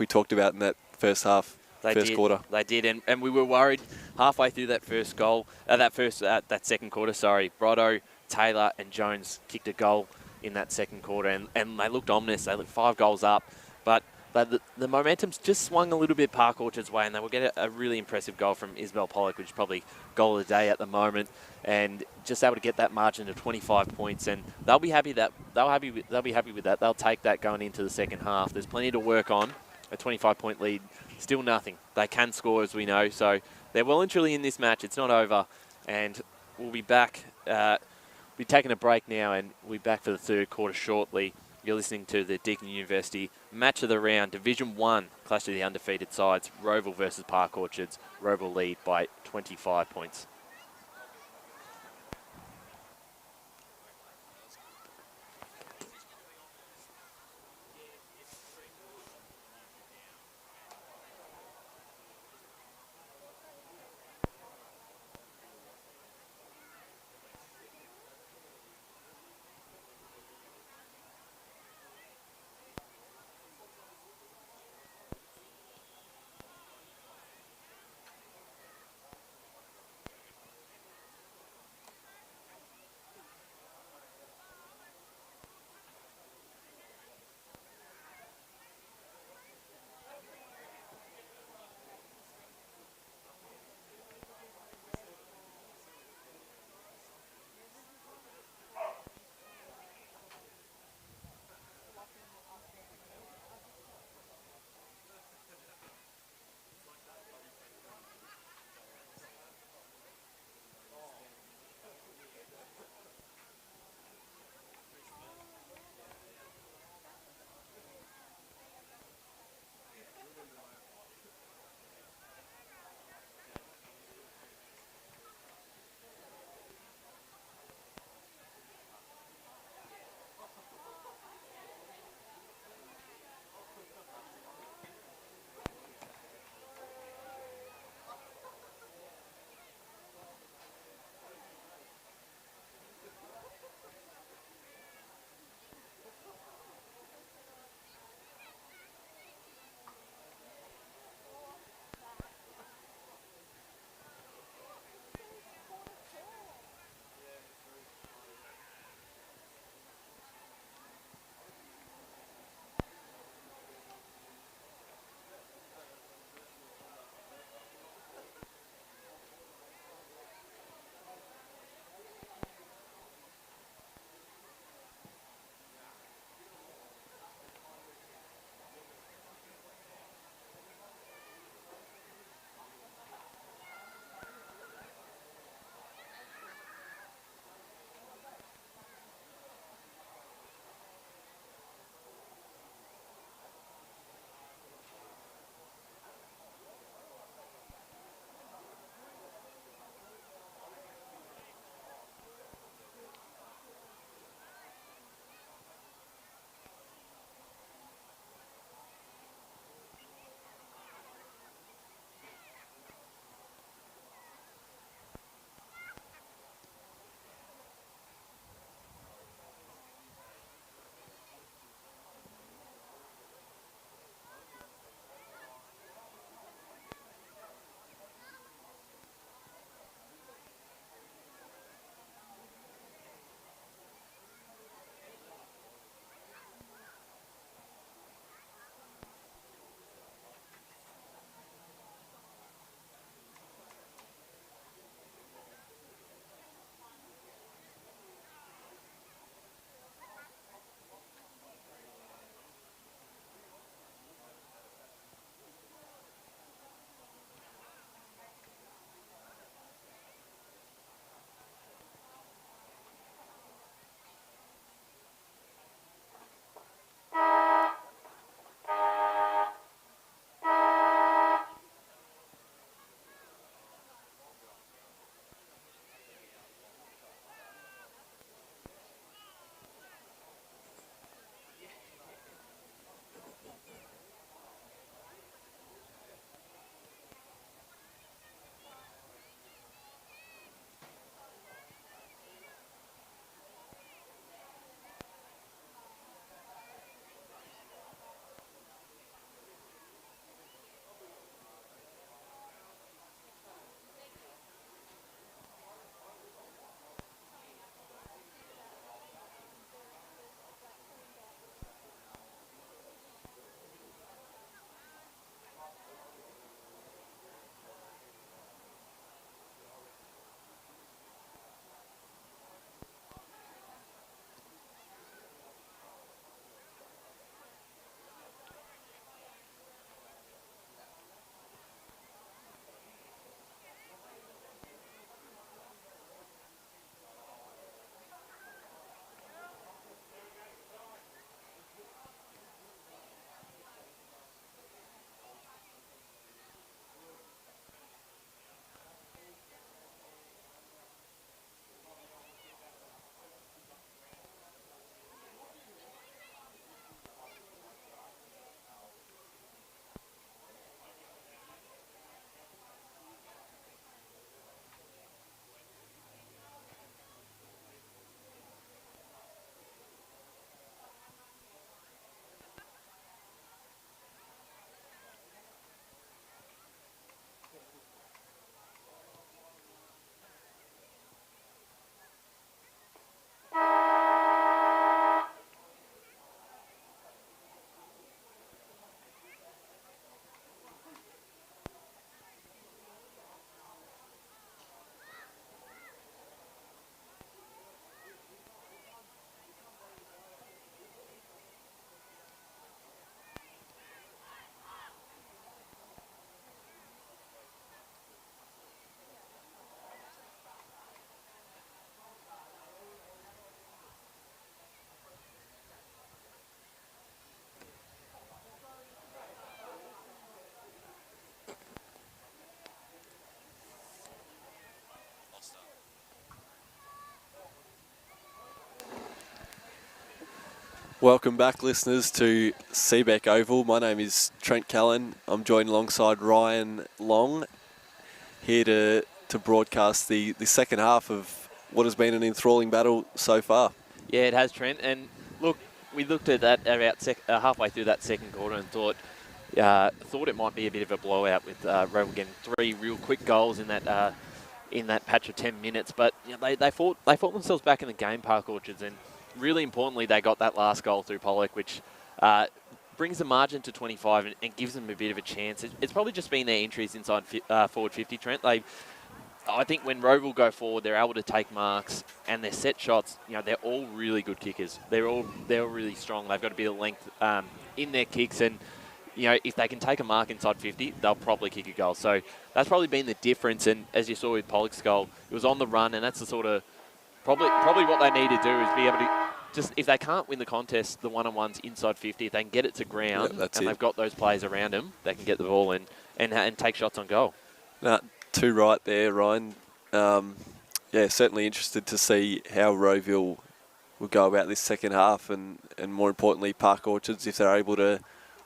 talked about in that first half. Quarter. They did, and we were worried halfway through that first goal, that second quarter, sorry. Brotto, Taylor and Jones kicked a goal in that second quarter, and they looked ominous. They looked 5 goals up, but the momentum's just swung a little bit Park Orchard's way, and they will get a really impressive goal from Isabel Pollock, which is probably goal of the day at the moment, and just able to get that margin to 25 points, and they'll be happy that they'll be happy with that. They'll take that going into the second half. There's plenty to work on. A 25-point lead, still nothing. They can score, as we know, so they're well and truly in this match. It's not over, and we'll be back. We'll be taking a break now, and we'll be back for the third quarter shortly. You're listening to the Deakin University Match of the Round, Division 1, clash of the undefeated sides, Rowville versus Park Orchards. Rowville lead by 25 points. Welcome back, listeners, to Seebeck Oval. My name is Trent Callan. I'm joined alongside Ryan Long, here to broadcast the second half of what has been an enthralling battle so far. Yeah, it has, Trent. And look, we looked at that about halfway through that second quarter and thought it might be a bit of a blowout with Rowville getting 3 real quick goals in that patch of 10 minutes. But you know, they fought themselves back in the game, Park Orchards, and really importantly, they got that last goal through Pollock, which brings the margin to 25 and gives them a bit of a chance. It's probably just been their entries inside forward 50, Trent. I think when Rowville go forward, they're able to take marks, and their set shots, you know, they're all really good kickers. They're all really strong. They've got a bit of length in their kicks, and you know, if they can take a mark inside 50, they'll probably kick a goal. So that's probably been the difference. And as you saw with Pollock's goal, it was on the run, and that's the sort of probably what they need to do is be able to just, if they can't win the contest, the one-on-ones inside 50, if they can get it to ground, they've got those players around them, they can get the ball in and take shots on goal. Too right there, Ryan. Yeah, certainly interested to see how Rowville will go about this second half, and more importantly, Park Orchards, if they're able to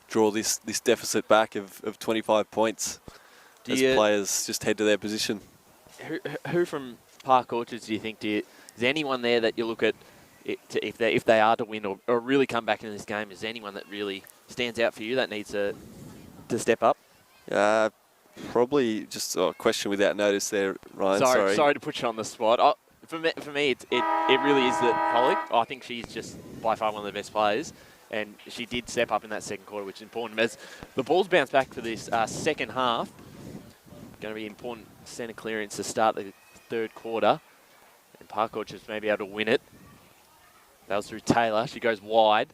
draw this deficit back of 25 points as players just head to their position. Who from Park Orchards do you think? Is there anyone there that you look at if they are to win or really come back in this game? Is there anyone that really stands out for you that needs to step up? Probably just a question without notice there, Ryan. Sorry to put you on the spot. For me, it really is that Pollock. I think she's just by far one of the best players, and she did step up in that second quarter, which is important. As the ball's bounced back for this second half, going to be important centre clearance to start the third quarter, and Park Orchards may be able to win it. That was through Taylor. She goes wide,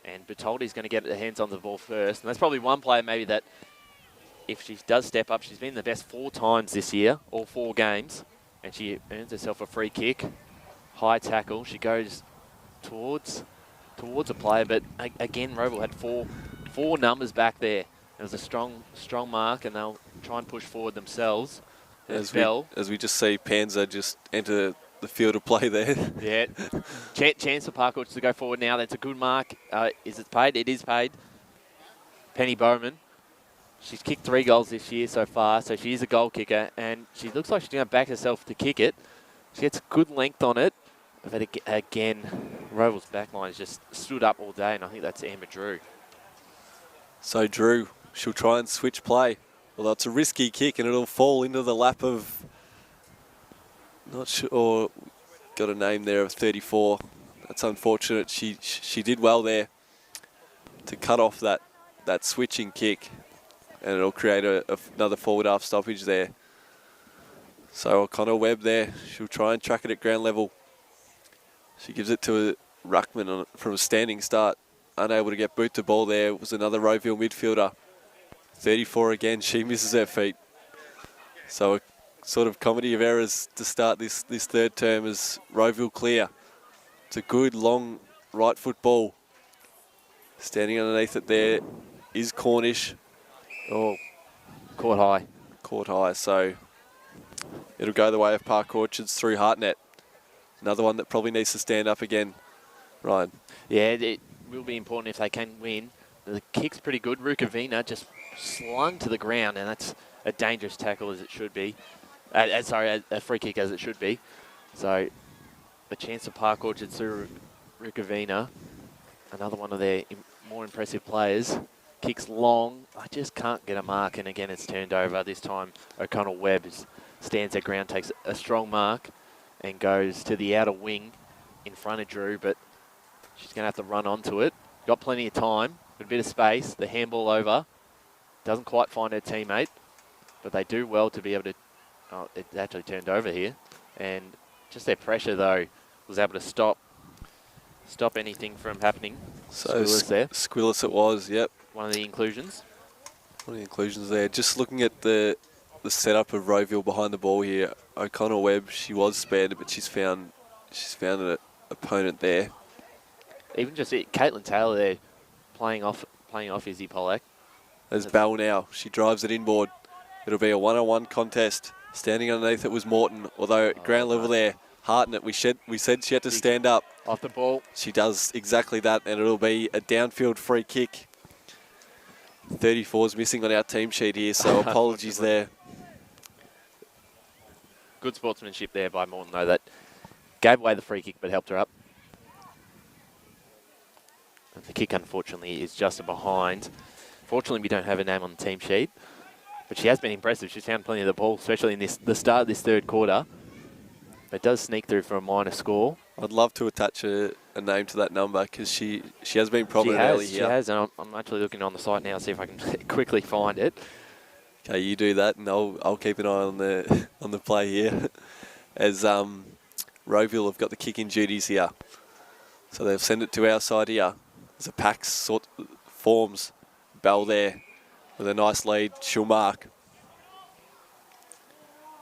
and Bertoldi's going to get her hands on the ball first, and that's probably one player maybe that, if she does step up, she's been the best 4 times this year, all 4 games, and she earns herself a free kick. High tackle. She goes towards a player, but again, Rowville had four numbers back there. It was a strong mark, and they'll try and push forward themselves. As we just see Panzer just enter the field of play there. Yeah. Chance for Park Orchards to go forward now. That's a good mark. Is it paid? It is paid. Penny Bowman. She's kicked 3 goals this year so far, so she is a goal kicker, and she looks like she's going to back herself to kick it. She gets good length on it, but again, Rowville's backline has just stood up all day, and I think that's Amber Drew. So Drew, she'll try and switch play. Although it's a risky kick, and it'll fall into the lap of, not sure, got a name there of 34. That's unfortunate. She did well there to cut off that switching kick, and it'll create another forward half stoppage there. So O'Connor Webb there, she'll try and track it at ground level. She gives it to a ruckman from a standing start. Unable to get boot to ball there. Was another Rowville midfielder. 34 again, she misses her feet. So a sort of comedy of errors to start this third term as Rowville clear. It's a good long right foot ball. Standing underneath it there is Cornish. Oh, caught high. Caught high, so it'll go the way of Park Orchards through Hartnett. Another one that probably needs to stand up again, Ryan. Yeah, it will be important if they can win. The kick's pretty good. Rukavina just slung to the ground, and that's a dangerous tackle as it should be. A free kick as it should be. So a chance for Park Orchards through Rukavina. Another one of their more impressive players. Kicks long. I just can't get a mark, and again it's turned over. This time O'Connell Webb stands their ground, takes a strong mark, and goes to the outer wing in front of Drew, but she's going to have to run onto it. Got plenty of time, got a bit of space. The handball over. Doesn't quite find her teammate, but they do well to be able to... Oh, it actually turned over here. And just their pressure, though, was able to stop anything from happening. So Squillis there. Squillis it was, yep. One of the inclusions. One of the inclusions there. Just looking at the setup of Rowville behind the ball here. O'Connell Webb, she was spared, but she's found an opponent there. Even just Caitlin Taylor there playing off Izzy Pollack. There's Bell now. She drives it inboard. It'll be a one-on-one contest. Standing underneath it was Morton, although at ground level there, Hartnett, we said she had to stand up. Off the ball. She does exactly that, and it'll be a downfield free kick. 34's missing on our team sheet here, so apologies there. Good sportsmanship there by Morton, though, that gave away the free kick but helped her up. And the kick, unfortunately, is just a behind. Fortunately, we don't have a name on the team sheet, but she has been impressive. She's found plenty of the ball, especially in the start of this third quarter. But does sneak through for a minor score. I'd love to attach a name to that number because she has been prominent early here. She has, and I'm actually looking on the site now to see if I can quickly find it. Okay, you do that, and I'll keep an eye on the play here. As Rowville have got the kicking duties here, so they'll send it to our side here. As a pack sort forms, Bell there with a nice lead. She'll mark.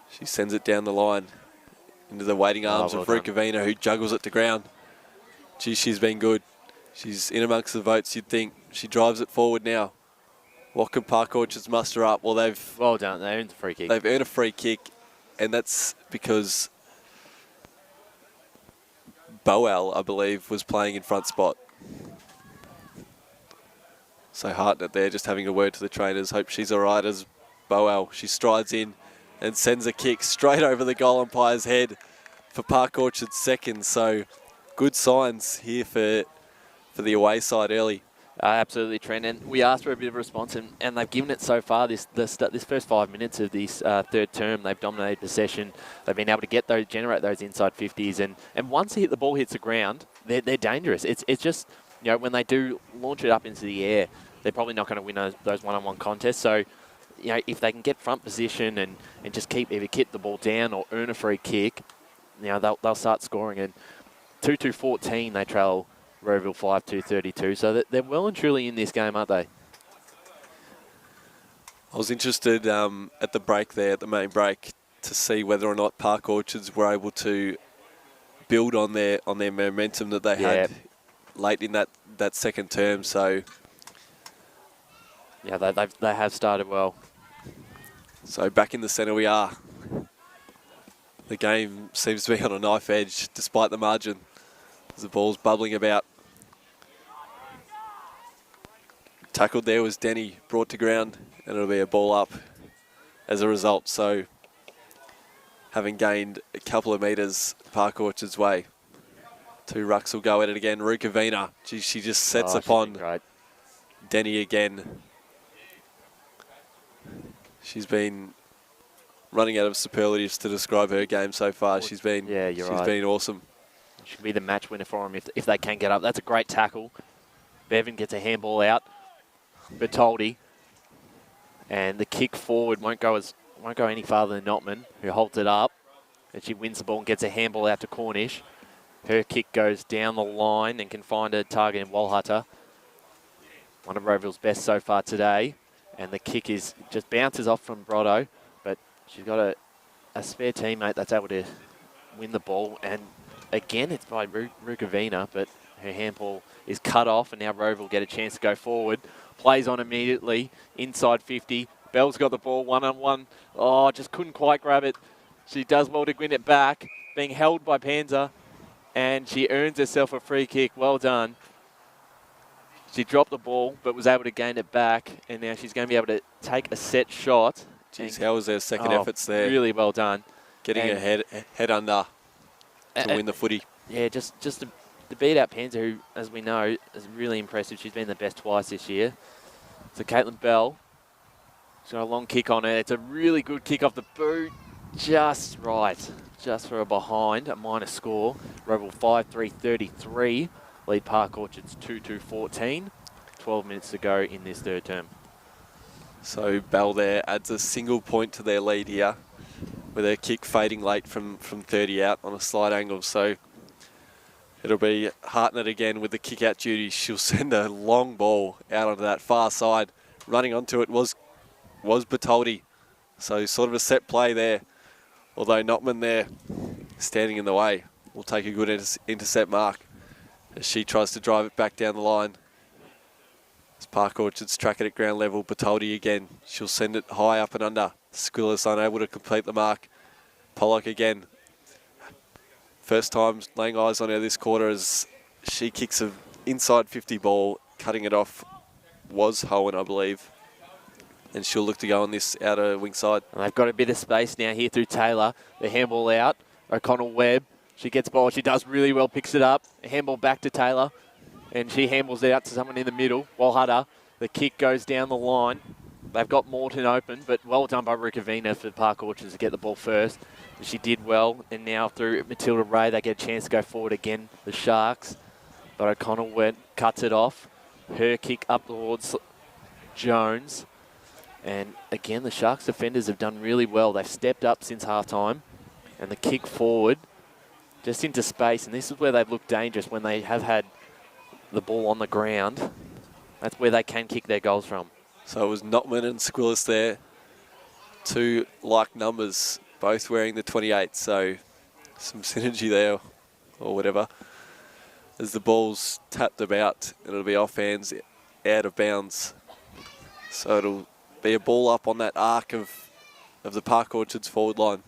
She sends it down the line into the waiting arms of Rukavina, who juggles it to ground. Gee, she's been good. She's in amongst the votes, you'd think. She drives it forward now. What can Park Orchards muster up? Well, well done. They earned the free kick. They've earned a free kick, and that's because Boel, I believe, was playing in front spot. So Hartnett there, just having a word to the trainers. Hope she's all right as Boel. She strides in and sends a kick straight over the goal umpire's head for Park Orchard's second. So good signs here for the away side early. Absolutely, Trent. And we asked for a bit of a response, and they've given it so far. This first 5 minutes of this third term, they've dominated possession. They've been able to generate those inside 50s, and once the ball hits the ground, they're dangerous. It's just, you know, when they do launch it up into the air, they're probably not going to win those one-on-one contests. So, you know, if they can get front position and just either keep the ball down or earn a free kick, you know, they'll start scoring. And 2-2-14, they trail Rowville 5-2-32. So they're well and truly in this game, aren't they? I was interested at the break there, at the main break, to see whether or not Park Orchards were able to build on their momentum that they had late in that second term. So yeah, they have started well. So back in the centre we are. The game seems to be on a knife edge despite the margin as the ball's bubbling about. Tackled there was Denny, brought to ground, and it'll be a ball up as a result. So having gained a couple of metres Park Orchard's way. Two rucks will go at it again. Rukavina, she just sets upon Denny again. She's been running out of superlatives to describe her game so far. She's been been awesome. Should be the match winner for them if they can get up. That's a great tackle. Bevan gets a handball out. Bertoldi, and the kick forward won't go any farther than Notman, who holds it up, and she wins the ball and gets a handball out to Cornish. Her kick goes down the line and can find a target in Walhutter. One of Rowville's best so far today. And the kick just bounces off from Brotto, but she's got a spare teammate that's able to win the ball. And again, it's by Rukavina, but her handball is cut off, and now Rowville get a chance to go forward. Plays on immediately, inside 50. Bell's got the ball one-on-one. Oh, just couldn't quite grab it. She does well to win it back, being held by Panzer, and she earns herself a free kick. Well done. She dropped the ball, but was able to gain it back, and now she's going to be able to take a set shot. Jeez, how was their second efforts there? Really well done. Getting her head under to win the footy. Yeah, just to beat out Panzer, who, as we know, is really impressive. She's been the best twice this year. So Caitlin Bell, she's got a long kick on her. It's a really good kick off the boot. Just right. Just for a behind, a minor score. Rowville 5-3-33. Lead Park Orchards 2-2-14. 12 minutes to go in this third term. So Bell there adds a single point to their lead here with her kick fading late from 30 out on a slight angle. So it'll be Hartnett again with the kick out duty. She'll send a long ball out onto that far side. Running onto it was Bertoldi. So sort of a set play there. Although Notman there standing in the way will take a good intercept mark as she tries to drive it back down the line. As Park Orchards track it at ground level, Bertoldi again. She'll send it high up and under. Squillis unable to complete the mark. Pollock again. first time laying eyes on her this quarter as she kicks a inside 50 ball, cutting it off was Hohen, I believe. And she'll look to go on this outer wing side. And they've got a bit of space now here through Taylor. The handball out. O'Connell-Webb. She gets ball. She does really well, picks it up. Handball back to Taylor. And she handballs it out to someone in the middle. Walhutta. The kick goes down the line. They've got Morton open, but well done by Rukavina for Park Orchards to get the ball first. She did well. And now through Matilda Ray, they get a chance to go forward again, the Sharks. But O'Connell cuts it off. Her kick up towards Jones. And again, the Sharks defenders have done really well. They've stepped up since halftime. And the kick forward, just into space. And this is where they've looked dangerous when they have had the ball on the ground. That's where they can kick their goals from. So it was Notman and Squillis there. Two like numbers, both wearing the 28. So some synergy there or whatever. As the ball's tapped about, it'll be off hands, out of bounds. So it'll be a ball up on that arc of the Park Orchards forward line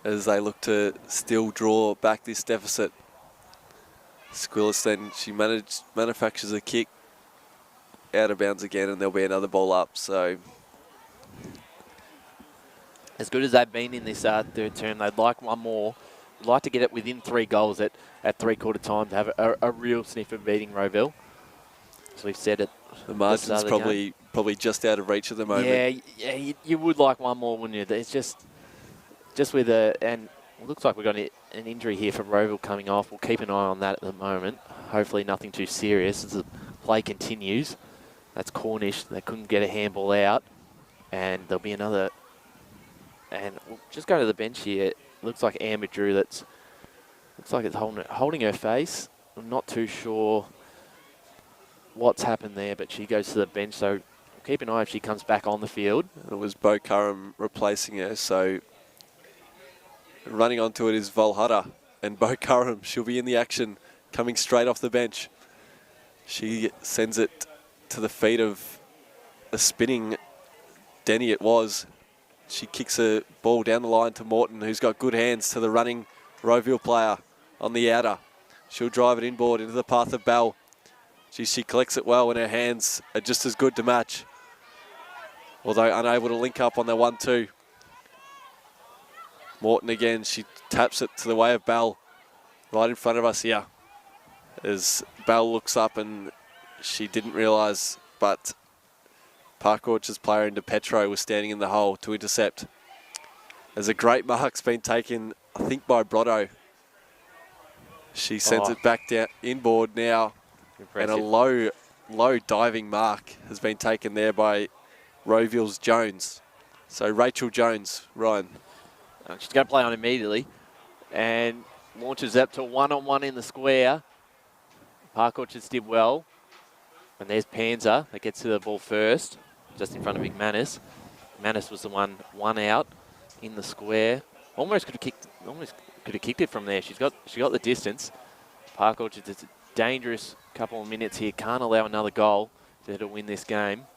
as they look to still draw back this deficit. Squillis then, she manufactures a kick out of bounds again, and there'll be another ball up. So as good as they've been in this third term, they'd like one more. They'd like to get it within 3 goals at three-quarter time to have a real sniff of beating Rowville. As we've said it. The margin's probably just out of reach at the moment. Yeah, you would like one more, wouldn't you? It's just with and it looks like we've got an injury here for Rowville coming off. We'll keep an eye on that at the moment. Hopefully nothing too serious as the play continues. That's Cornish. They couldn't get a handball out, and there'll be another. And we'll just go to the bench here. It looks like Amber Drew. Looks like it's holding her face. I'm not too sure what's happened there, but she goes to the bench, so keep an eye if she comes back on the field. It was Bo Curran replacing her, so running onto it is Volhutta, and Bo Curran, she'll be in the action, coming straight off the bench. She sends it to the feet of a spinning Denny it was. She kicks a ball down the line to Morton, who's got good hands, to the running Rowville player on the outer. She'll drive it inboard into the path of Bell. She collects it well, and her hands are just as good to match. Although unable to link up on their 1-2. Morton again, she taps it to the way of Bell, right in front of us here. As Bell looks up, and she didn't realise, but Park Orchards player into Petro was standing in the hole to intercept. As a great mark's been taken, I think, by Brotto. She sends it back down inboard now. Impressive. And a low diving mark has been taken there by Rowville's Jones. So Rachel Jones, Ryan. She's going to play on immediately and launches up to one-on-one in the square. Park Orchards did well. And there's Panzer that gets to the ball first, just in front of McManus. McManus was the one out in the square. Almost could have kicked it from there. She got the distance. Park Orchards, it's a dangerous couple of minutes here. Can't allow another goal to win this game.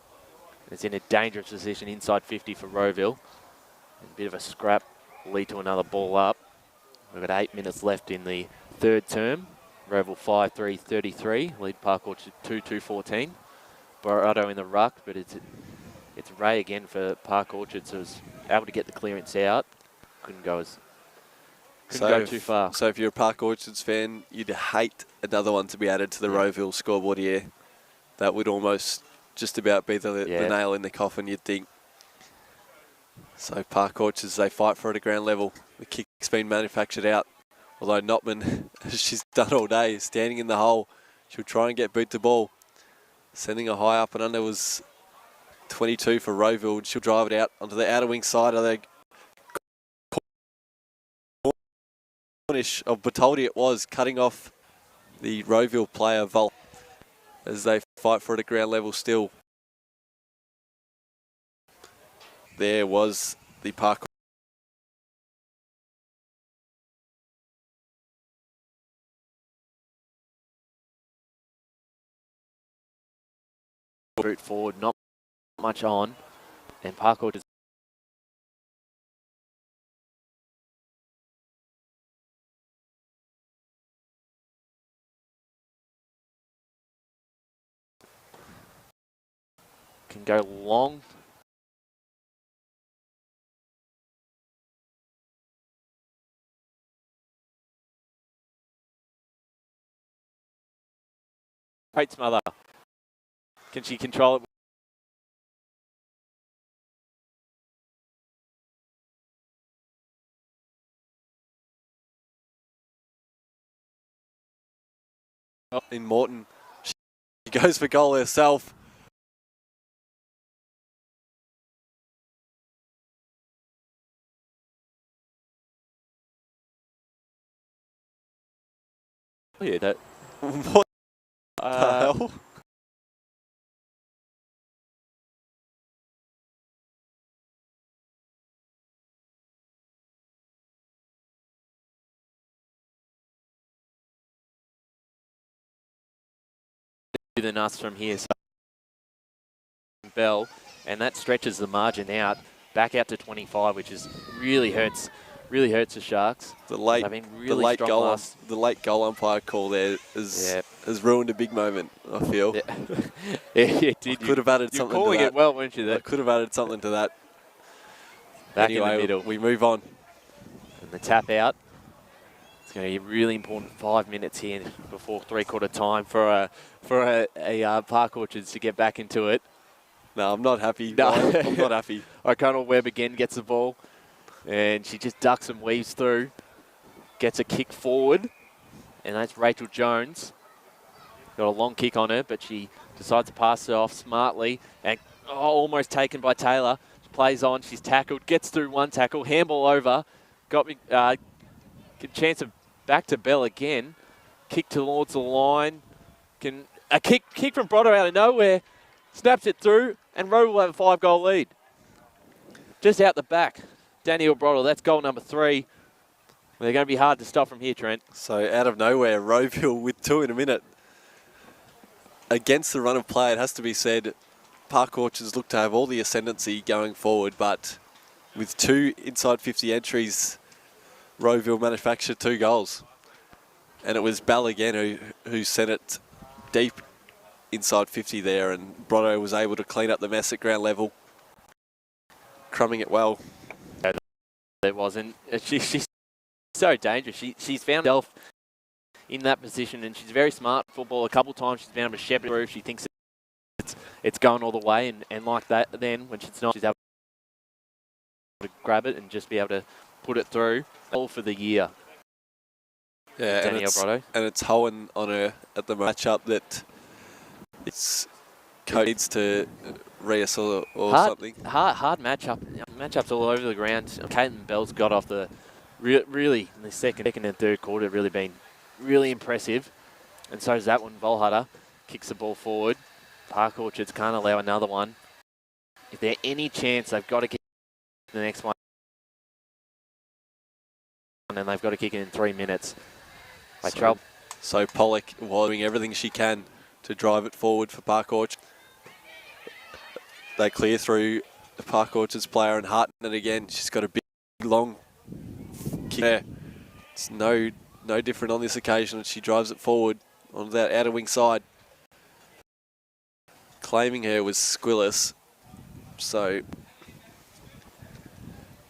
It's in a dangerous position inside 50 for Rowville. A bit of a scrap will lead to another ball up. We've got 8 minutes left in the third term. Rowville 5-3-33, lead Park Orchard 2-2-14. Barado in the ruck, but it's Ray again for Park Orchard, so was able to get the clearance out. Couldn't go too far. So if you're a Park Orchards fan, you'd hate another one to be added to the Rowville scoreboard here. That would almost just about be the nail in the coffin, you'd think. So Park Orchards, they fight for it at ground level. The kick's been manufactured out. Although Notman, as she's done all day, standing in the hole, she'll try and get boot to ball. Sending a high up and under was 22 for Rowville. She'll drive it out onto the outer wing side of the Cornish of Batoldi it was, cutting off the Rowville player Vol as they fight for it at ground level still. There was the Park route forward, not much on, and Park Orchard can go long. Great smother. Can she control it? In Morton, she goes for goal herself. Yeah, that. What the hell? Than us from here. So Bell, and that stretches the margin out back out to 25, which is really hurts the Sharks. The late The late goal umpire call there has ruined a big moment, I feel. Yeah, it did. Could have added something to that. You're calling it well, weren't you? I could have added something to that. Back anyway, in the middle. We move on. And the tap out. It's going to be a really important 5 minutes here before three-quarter time for Park Orchards to get back into it. No, I'm not happy. No. I'm not happy. O'Connell Webb again gets the ball, and she just ducks and weaves through, gets a kick forward, and that's Rachel Jones. Got a long kick on her, but she decides to pass it off smartly, and almost taken by Taylor. She plays on, she's tackled, gets through one tackle, handball over, got me chance of back to Bell again, kick towards the line, a kick from Brotto out of nowhere, snaps it through, and Rowville will have a 5-goal lead. Just out the back, Daniel Brotto, that's goal number 3. They're going to be hard to stop from here, Trent. So out of nowhere, Rowville with 2 in a minute. Against the run of play, it has to be said, Park Orchards look to have all the ascendancy going forward, but with 2 inside 50 entries, Rowville manufactured 2 goals. And it was Bell again who sent it deep inside 50 there, and Brotto was able to clean up the mess at ground level, crumbing it well. It wasn't. She's so dangerous. She's found herself in that position, and she's very smart football. A couple of times she's been able to shepherd through. She thinks it's going all the way, and like that, then when she's not, she's able to grab it and just be able to put it through. All for the year. Yeah, and it's hoeing on her at the matchup that it's needs to reassert or something. Hard matchup. Matchups all over the ground. Caitlin Bell's got off the really in the second and third quarter really been really impressive, and so does that one. Volhutter kicks the ball forward. Park Orchards can't allow another one. If there's any chance, they've got to kick the next one. And they've got to kick it in 3 minutes. So Pollock was doing everything she can to drive it forward for Park Orchard. They clear through the Park Orchards player and Harton it again. She's got a big, long kick there. It's no different on this occasion. She drives it forward on that outer wing side. Claiming her was Squillis. So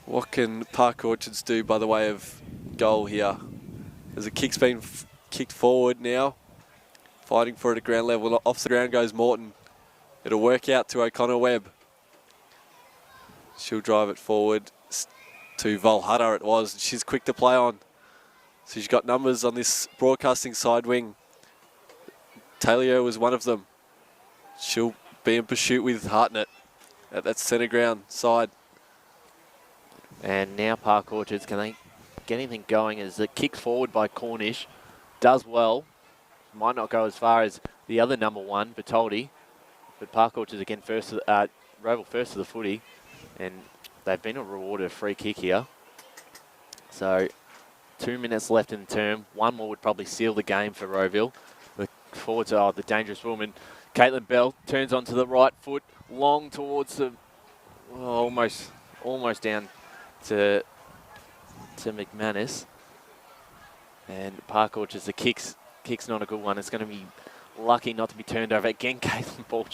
what can Park Orchards do by the way of goal here? As a kick's been kicked forward now. Fighting for it at ground level. Off the ground goes Morton. It'll work out to O'Connor Webb. She'll drive it forward to Volhutter it was. She's quick to play on. So she's got numbers on this broadcasting side wing. Taylor was one of them. She'll be in pursuit with Hartnett at that centre ground side. And now Park Orchards, can they get anything going as the kick forward by Cornish does well. Might not go as far as the other number 1, Bertoldi. But Park Orchards again Rowville first to the footy. And they've been rewarded a free kick here. So 2 minutes left in the term. 1 more would probably seal the game for Rowville. The forwards are the dangerous woman. Caitlin Bell turns onto the right foot, long towards the, almost down to McManus. And Park Orchards, the kick's not a good one. It's going to be lucky not to be turned over. Again, Caitlin Ball,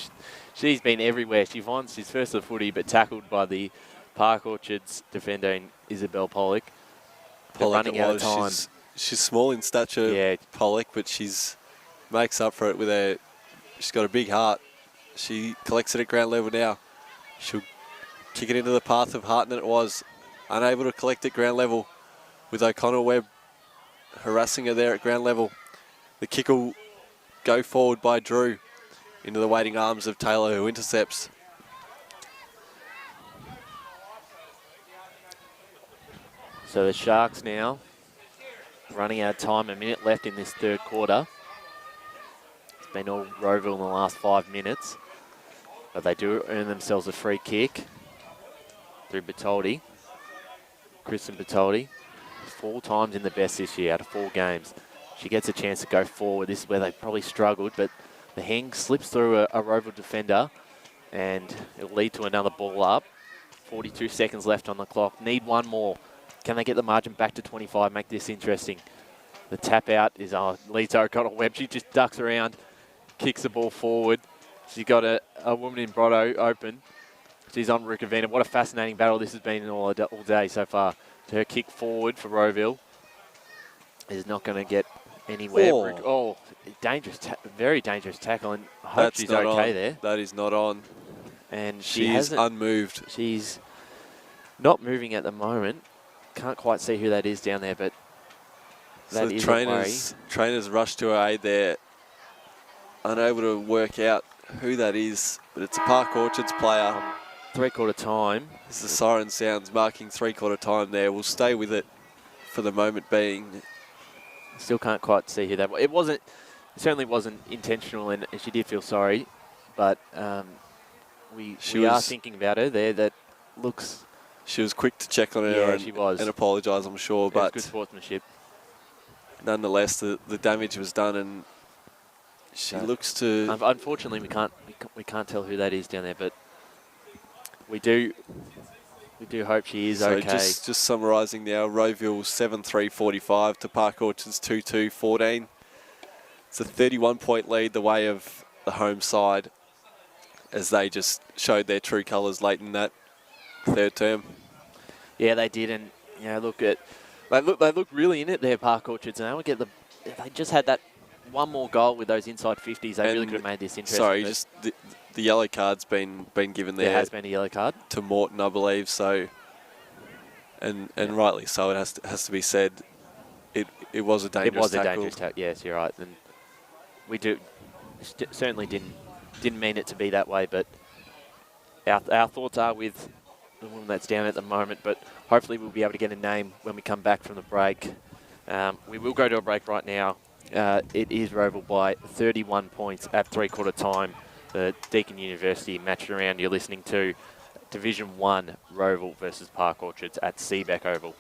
she's been everywhere. She's first to the footy, but tackled by the Park Orchards defender in Isabel Pollock. They're running out of time. She's small in stature, Yeah. Pollock, but she's makes up for it with her. She's got a big heart. She collects it at ground level now. She'll kick it into the path of Harton that it was. Unable to collect at ground level with O'Connell Webb harassing her there at ground level. The kick will go forward by Drew into the waiting arms of Taylor, who intercepts. So the Sharks now running out of time, a minute left in this third quarter. It's been all Rowville in the last 5 minutes, but they do earn themselves a free kick through Bertoldi. Kristen Bertoldi, 4 times in the best this year out of 4 games. She gets a chance to go forward. This is where they probably struggled, but the hang slips through a Rowville defender, and it'll lead to another ball up. 42 seconds left on the clock. Need one more. Can they get the margin back to 25, make this interesting? The tap out is leads to O'Connell Webb. She just ducks around, kicks the ball forward. She's got a woman in Brotto open. She's on Rukavina. What a fascinating battle this has been all day so far. Her kick forward for Rowville is not going to get anywhere. Oh, dangerous, very dangerous tackle, and I hope she's okay there. That is not on. And she is unmoved. She's not moving at the moment. Can't quite see who that is down there, but that is a worry. Trainers rush to her aid there, unable to work out who that is, but it's a Park Orchards player. 3/4 time. As the siren sounds, marking 3/4 time there. We'll stay with it for the moment being. Still can't quite see who that was. It certainly wasn't intentional, and she did feel sorry, but we are thinking about her there. That looks. She was quick to check on her and apologise, I'm sure. But good sportsmanship. Nonetheless, the damage was done, and she looks to. Unfortunately, we can't tell who that is down there, but we do hope she is okay. Just summarising now, Rowville 7-3-45 to Park Orchards 2-2-14. It's a 31-point lead the way of the home side, as they just showed their true colours late in that third term. Yeah, they did, and they look really in it there, Park Orchards. And they just had that one more goal with those inside 50s. They really could have made this interesting. Sorry, just the yellow card's been given there. There has been a yellow card to Morton, I believe. So, and rightly so. It has to be said. It was a dangerous. It was tackle. A dangerous tackle. Yes, you're right. And we certainly didn't mean it to be that way. But our thoughts are with the woman that's down at the moment, but hopefully we'll be able to get a name when we come back from the break. We will go to a break right now. It is Rowville by 31 points at 3/4 time. The Deakin University match around. You're listening to Division 1 Rowville versus Park Orchards at Seebeck Oval.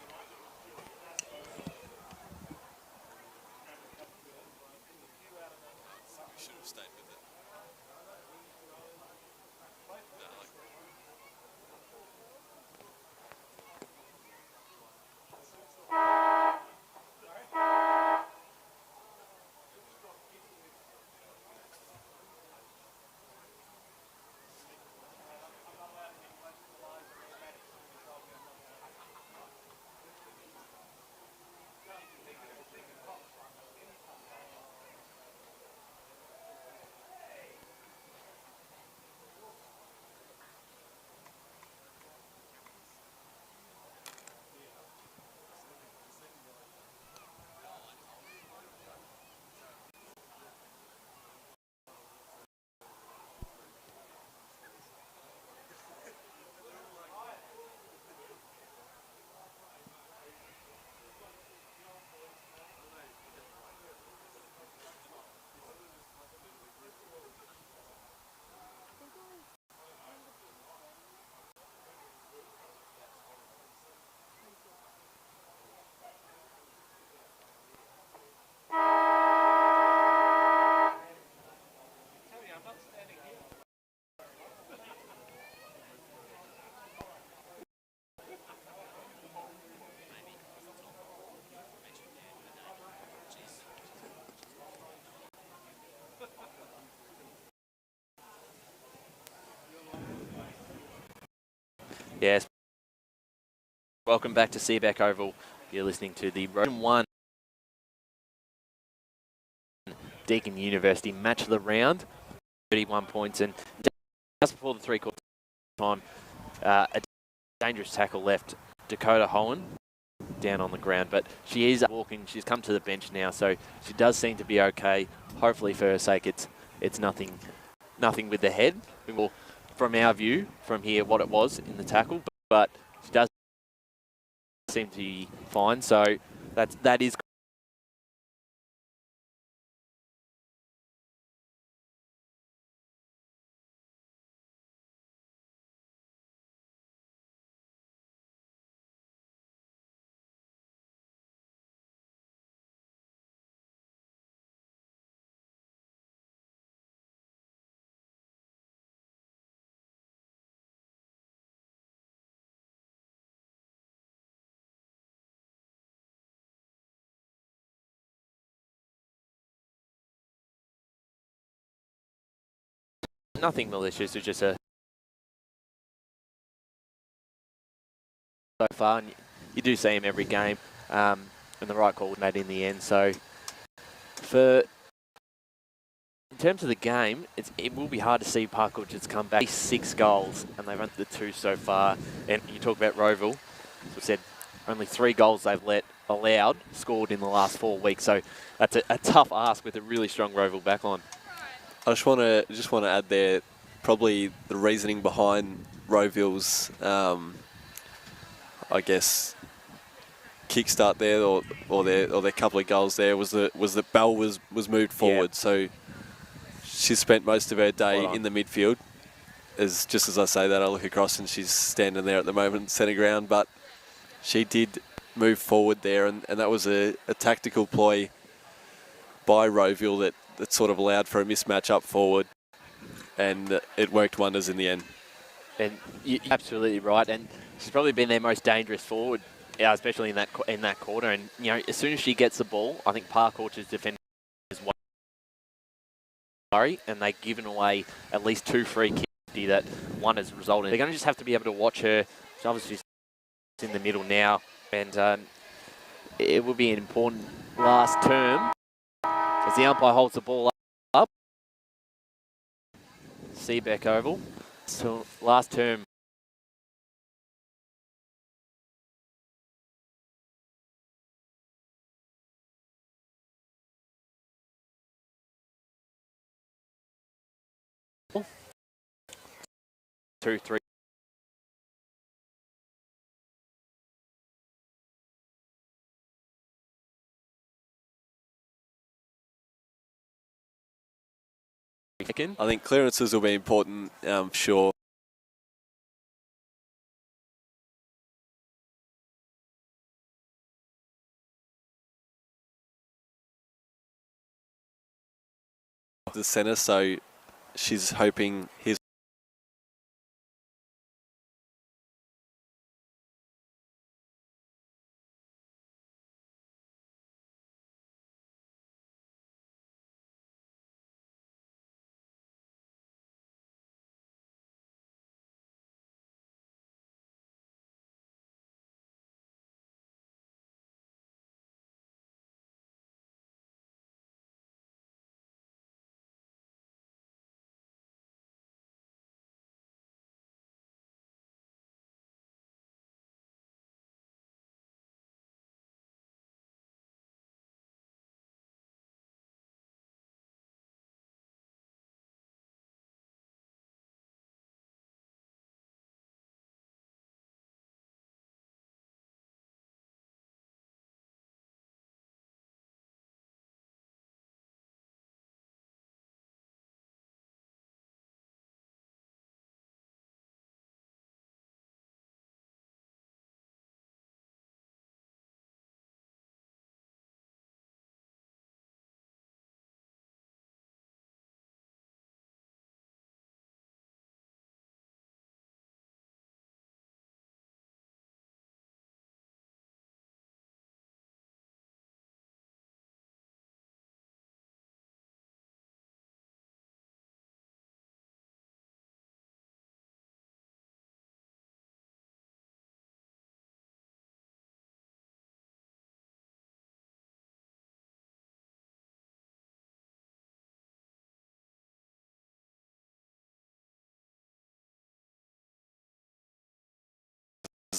Yes. Welcome back to Seebeck Oval. You're listening to the Road 1 Deakin University match of the round. 31 points, and just before the three-quarter time, a dangerous tackle left Dakota Hohen down on the ground, but she is walking. She's come to the bench now, so she does seem to be okay. Hopefully, for her sake, it's nothing with the head. We will, from our view, from here, what it was in the tackle, but she does seem to be fine. So that is. Nothing malicious. It's just a so far, and you do see him every game, and the right call was made in the end. So, in terms of the game, it will be hard to see Park Orchards come back. 6 goals, and they've run the 2 so far. And you talk about Rowville, as we said, only 3 goals they've allowed scored in the last 4 weeks. So that's a tough ask with a really strong Rowville backline. I just want to add there, probably the reasoning behind Rowville's, I guess, kickstart there, or their couple of goals there was that Bell was moved forward. Yeah. So she spent most of her day in the midfield. Just as I say that, I look across and she's standing there at the moment, centre ground. But she did move forward there, and that was a tactical ploy by Rowville that sort of allowed for a mismatch up forward, and it worked wonders in the end. And you're absolutely right, and she's probably been their most dangerous forward, especially in that quarter. And you know, as soon as she gets the ball, I think Park Orchard's defenders worry, and they've given away at least 2 free kicks that one has resulted in. They're going to just have to be able to watch her. She's obviously in the middle now, and it will be an important last term as the umpire holds the ball up. Seebeck Oval. So last term. Two, three. I think clearances will be important, sure. The centre, so she's hoping his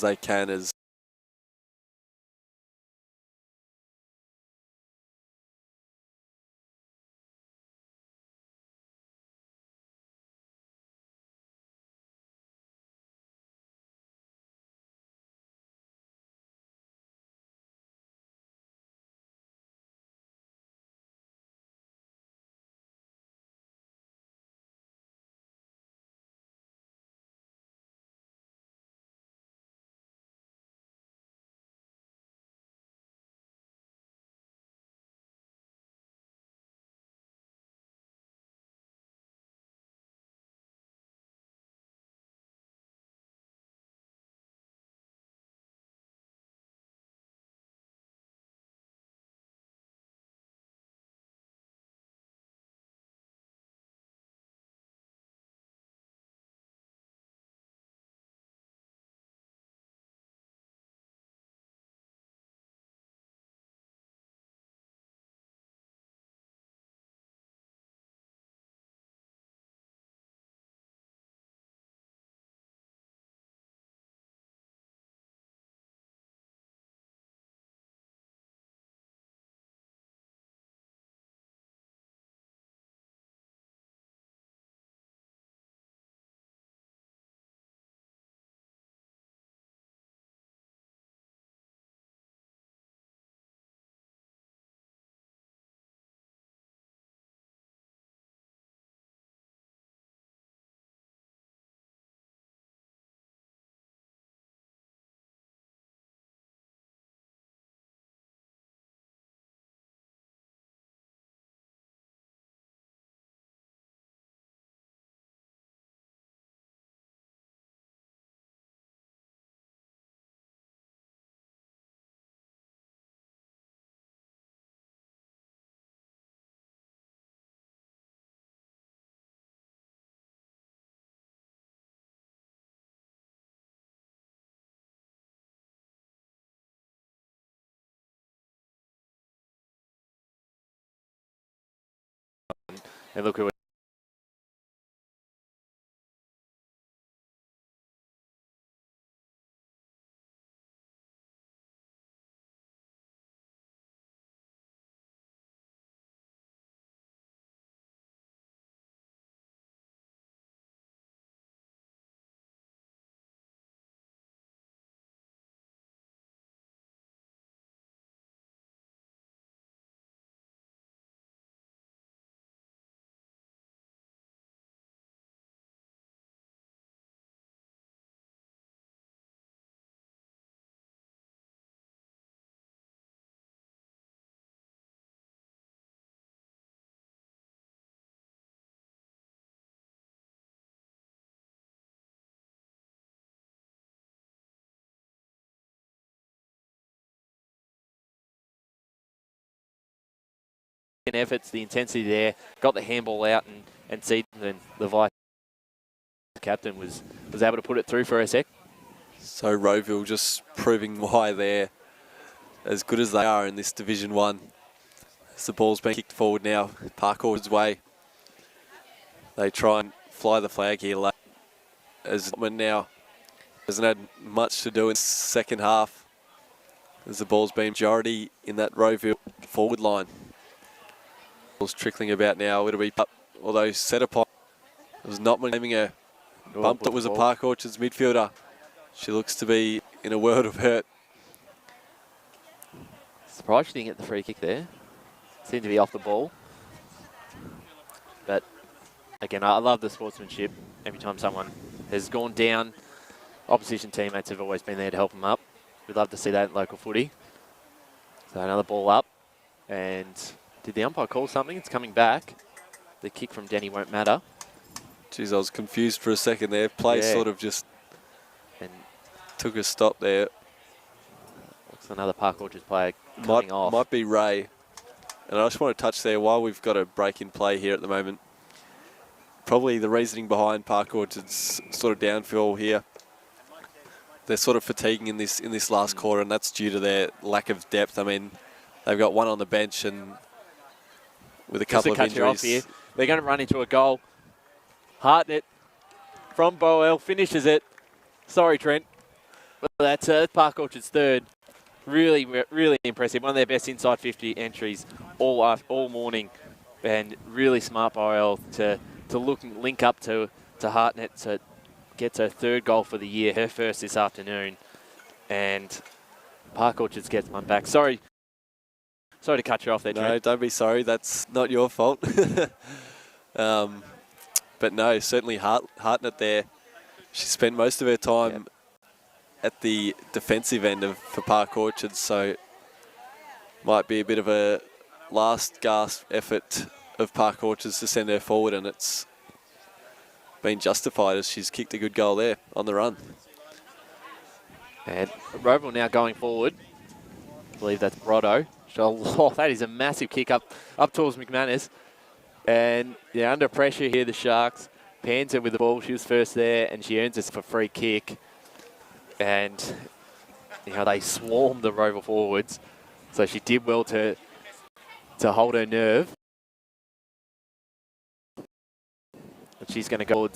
they can as And look who efforts, the intensity there, got the handball out, and Seebeck, and the vice captain was able to put it through for a sec. so Rowville just proving why they're as good as they are in this Division 1. As the ball's been kicked forward now, Park Orchard's way. They try and fly the flag here late. As now hasn't had much to do in the second half. As the ball's been majority in that Rowville forward line. Ball's trickling about now. It'll be up, although set upon. It was not claiming a bump that was a Park Orchards midfielder. She looks to be in a world of hurt. Surprised she didn't get the free kick there. Seemed to be off the ball. But again, I love the sportsmanship. Every time someone has gone down, opposition teammates have always been there to help them up. We'd love to see that in local footy. So another ball up. And did the umpire call something? It's coming back. The kick from Denny won't matter. Jeez, I was confused for a second there. Play sort of just and took a stop there. Looks another Park Orchards player coming off. Might be Ray. And I just want to touch there while we've got a break in play here at the moment. Probably the reasoning behind Park Orchard's sort of downfall here. They're sort of fatiguing in this last quarter, and that's due to their lack of depth. I mean, they've got one on the bench and with a couple of injuries. Here. They're going to run into a goal. Hartnett from Boel finishes it. Sorry, Trent. Well, that's Park Orchard's third. Really, really impressive. One of their best inside 50 entries all morning, and really smart by Elle to link up to Hartnett to get her third goal for the year, her first this afternoon, and Park Orchards gets one back. Sorry to cut you off there, No, Trent. don't be sorry. That's not your fault. But no, certainly Hartnett there. She spent most of her time at the defensive end for Park Orchards, so might be a bit of a last gasp effort of Park Orchards to send her forward, and it's been justified as she's kicked a good goal there on the run. And Rowville now going forward. I believe that's Brotto. Oh, that is a massive kick up towards McManus. And yeah, under pressure here, the Sharks. Pans her with the ball. She was first there, and she earns us for free kick. And they swarmed the Rowville forwards. So she did well to hold her nerve. But she's going to go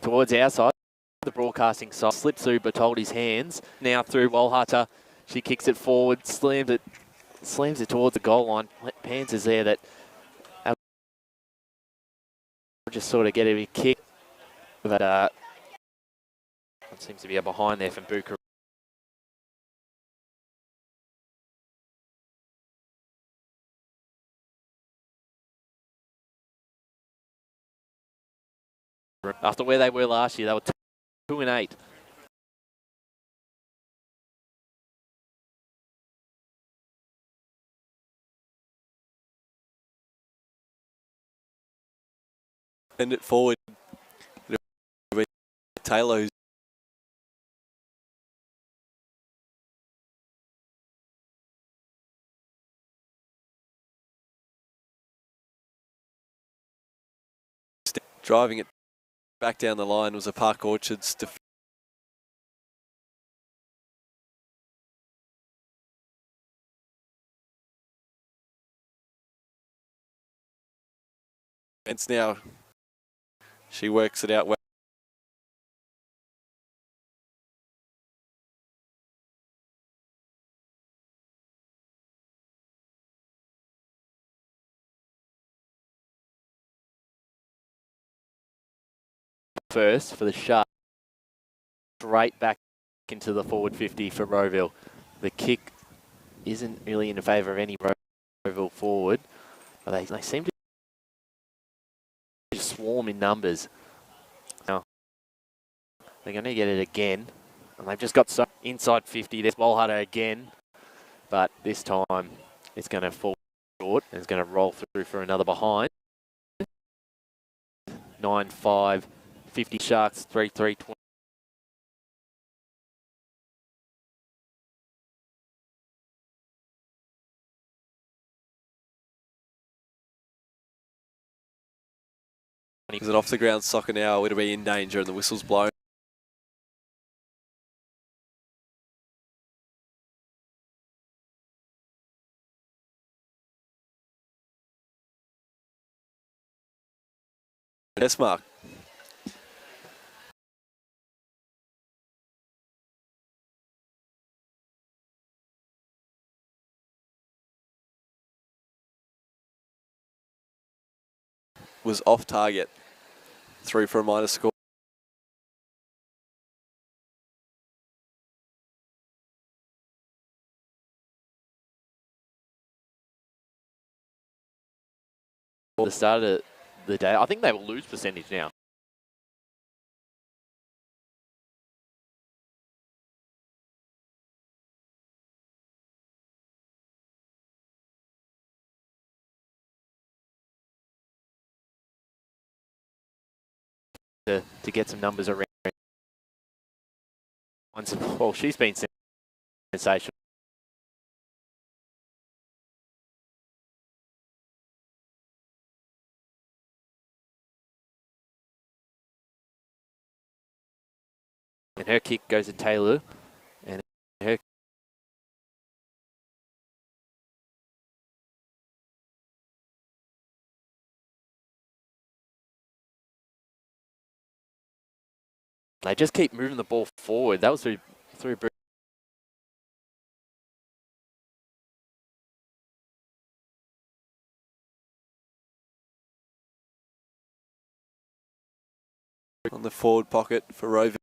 towards our side. The broadcasting side slips through Bertoldi's hands. Now through Walhata. She kicks it forward, slams it towards the goal line. Pans is there that just sort of get a big kick. But it seems to be a behind there from Buka. After where they were last year, they were 2-8. Send it forward. Taylor, who's driving it back down the line, was a Park Orchards defence now. She works it out well. First for the Sharks, straight back into the forward 50 for Rowville. The kick isn't really in favour of any Rowville forward, but they seem to swarm in numbers. Now they're going to get it again, and they've just got some inside 50. There's Walhata again, but this time it's going to fall short and it's going to roll through for another behind. 9-5. 50 Sharks, 3-3, 20. Is it off the ground soccer now? It'll be in danger and the whistle's blown. Test mark. Was off target. Through for a minor score. At the start of the day, I think they will lose percentage now. To get some numbers around. Well, she's been sensational. And her kick goes to Taylor. And her they just keep moving the ball forward. That was through on the forward pocket for Rowville.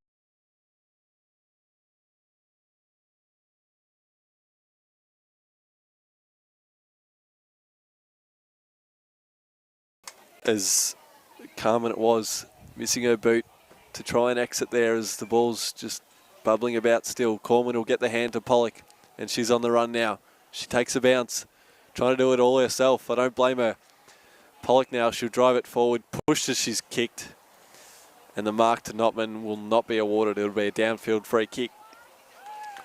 As Carmen it was, missing her boot to try and exit there as the ball's just bubbling about still. Corman will get the hand to Pollock, and she's on the run now. She takes a bounce, trying to do it all herself. I don't blame her. Pollock now, she'll drive it forward, pushed as she's kicked, and the mark to Notman will not be awarded. It'll be a downfield free kick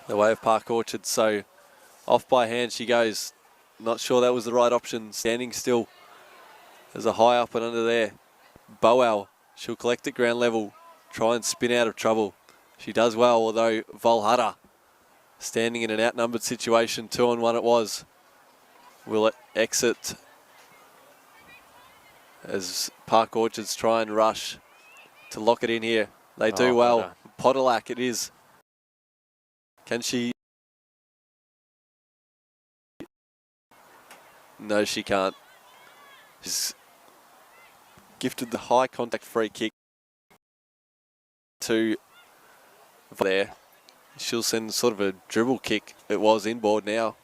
the way of Park Orchard. So off by hand she goes. Not sure that was the right option. Standing still. There's a high up and under there. Boal, she'll collect at ground level, try and spin out of trouble. She does well, although Volhada, standing in an outnumbered situation, 2-on-1 it was, will exit as Park Orchards try and rush to lock it in here. They do well. Podolak it is. Can she? No, she can't. She's gifted the high contact free kick to there. She'll send sort of a dribble kick. It was inboard now.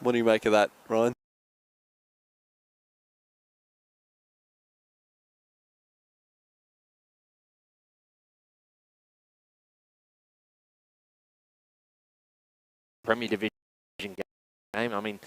What do you make of that, Ryan? Premier Division game. I mean,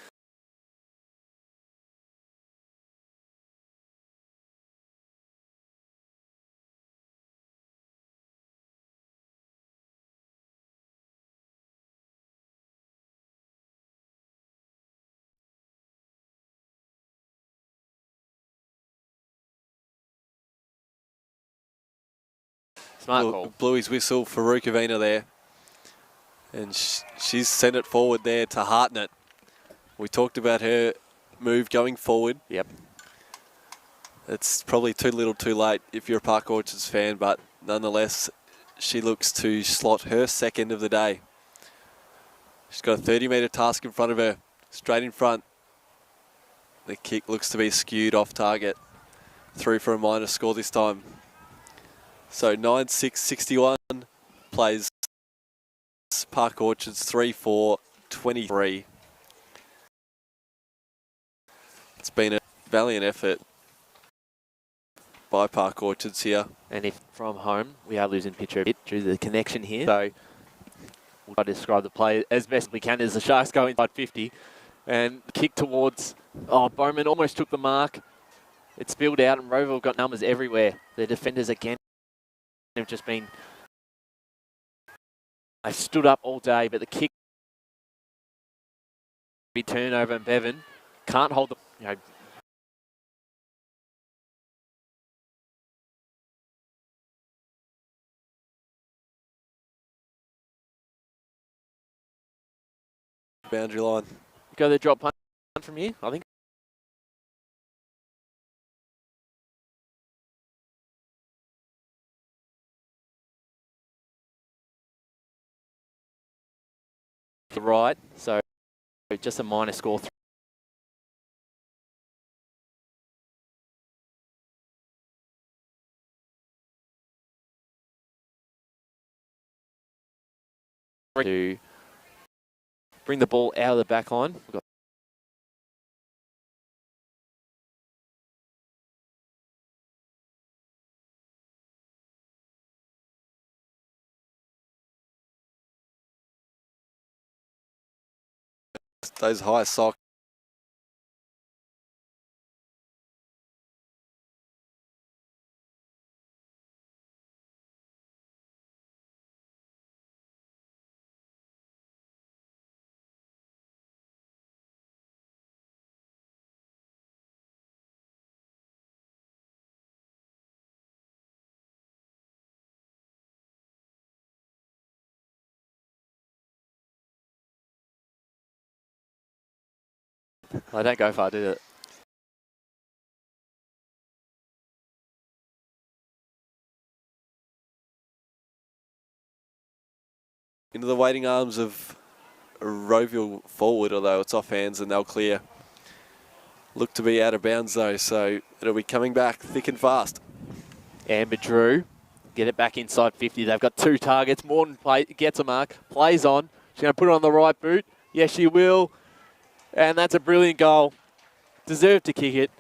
smart call. Blew his whistle for Rukavina there. And she's sent it forward there to Hartnett. We talked about her move going forward. Yep. It's probably too little too late if you're a Park Orchards fan, but nonetheless, she looks to slot her second of the day. She's got a 30-metre task in front of her, straight in front. The kick looks to be skewed off target. Through for a minor score this time. So 9-6-61 plays Park Orchards 3-4-23. It's been a valiant effort by Park Orchards here. And if from home, we are losing picture a bit due to the connection here. So we'll try to describe the play as best we can as the Sharks go inside 50. And kick towards, Bowman almost took the mark. It spilled out and Rowville got numbers everywhere. The defenders again have just been, they stood up all day, but the kick be turnover and Bevan can't hold the, Boundary line. Go the drop punt from here, I think. The right, so just a minor score. To bring the ball out of the back line. We've got those high socks. I don't go far, do it. Into the waiting arms of Rowville forward, although it's off hands and they'll clear. look to be out of bounds though, so it'll be coming back thick and fast. Amber Drew, get it back inside 50. They've got 2 targets. Morton gets a mark, plays on. She's going to put it on the right boot. Yes, she will. And that's a brilliant goal. Deserved to kick it.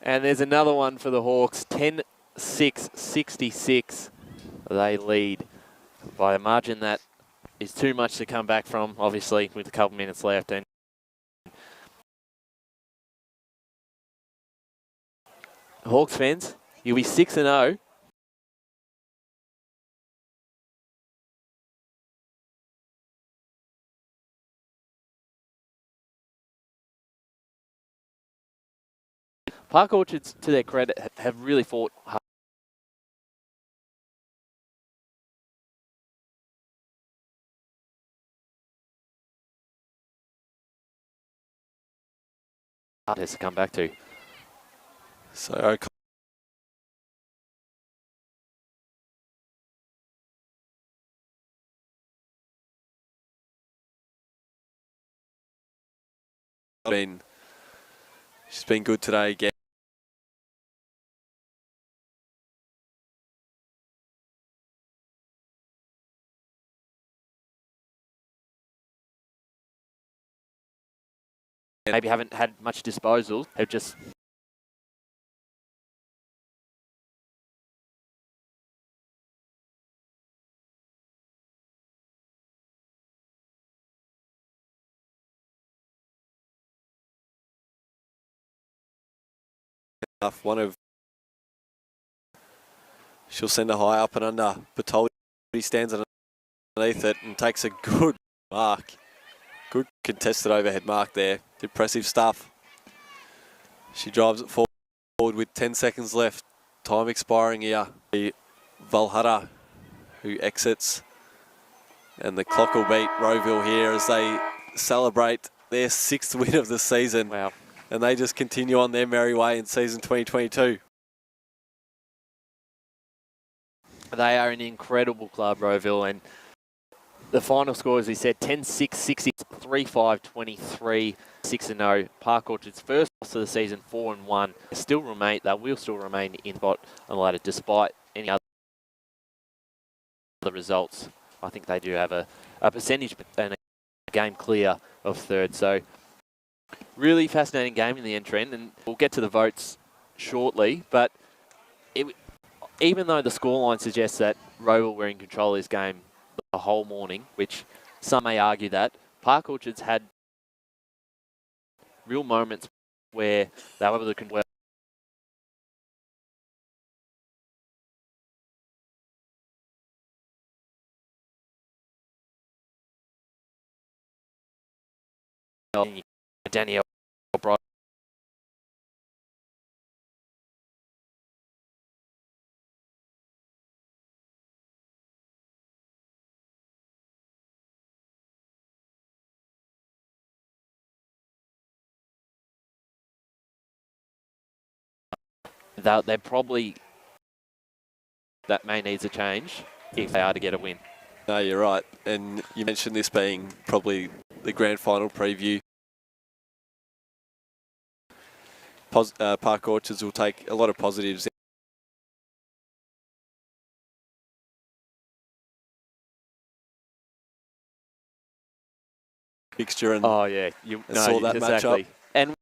And there's another one for the Hawks. 10-6-66. They lead by a margin that is too much to come back from, obviously, with a couple minutes left. And Hawks fans, you'll be 6-0. Park Orchards, to their credit, have really fought hard. Has to come back to. So she's been good today again. Maybe haven't had much disposal. Have just One of she'll send a high up and under. Bertolli stands underneath it and takes a good mark. Good contested overhead mark there. Impressive stuff. She drives it forward with 10 seconds left. Time expiring here. Valhara who exits. And the clock will beat Rowville here as they celebrate their 6th win of the season. wow. And they just continue on their merry way in season 2022. They are an incredible club, Rowville, and the final score, as we said, 10-6, 3-5-23, 6-0. Park Orchard's first loss of the season, 4-1. They will still remain in the spot on the ladder despite any other results. I think they do have a percentage and a game clear of 3rd. So really fascinating game in the end, Trent, and we'll get to the votes shortly. But even though the scoreline suggests that Rowville were in control of this game the whole morning, which some may argue that, Park Orchards had real moments where they were able to convert. Danielle Bright. They're probably, that may needs a change if they are to get a win. No, you're right. And you mentioned this being probably the grand final preview. Park Orchards will take a lot of positives. Fixture and Oh yeah, saw that exactly. matchup. And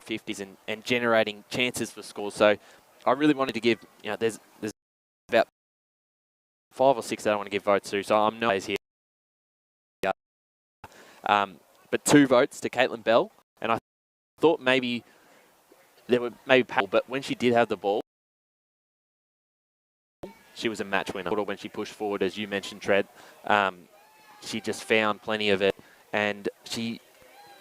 50s and generating chances for scores. So I really wanted to give, there's about 5 or 6 that I want to give votes to, so I'm no here. But 2 votes to Caitlin Bell, and I thought maybe there were but when she did have the ball, she was a match winner. When she pushed forward, as you mentioned, Tread, she just found plenty of it, and she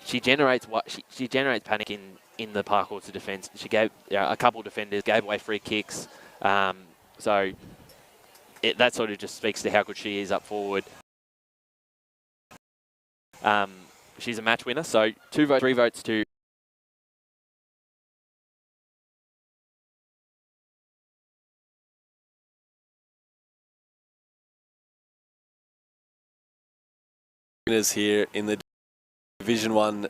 generates she generates panic in the parkour defence. She gave a couple of defenders gave away free kicks, so that sort of just speaks to how good she is up forward. She's a match winner, so 2 votes, 3 votes to. Winners here in the Division 1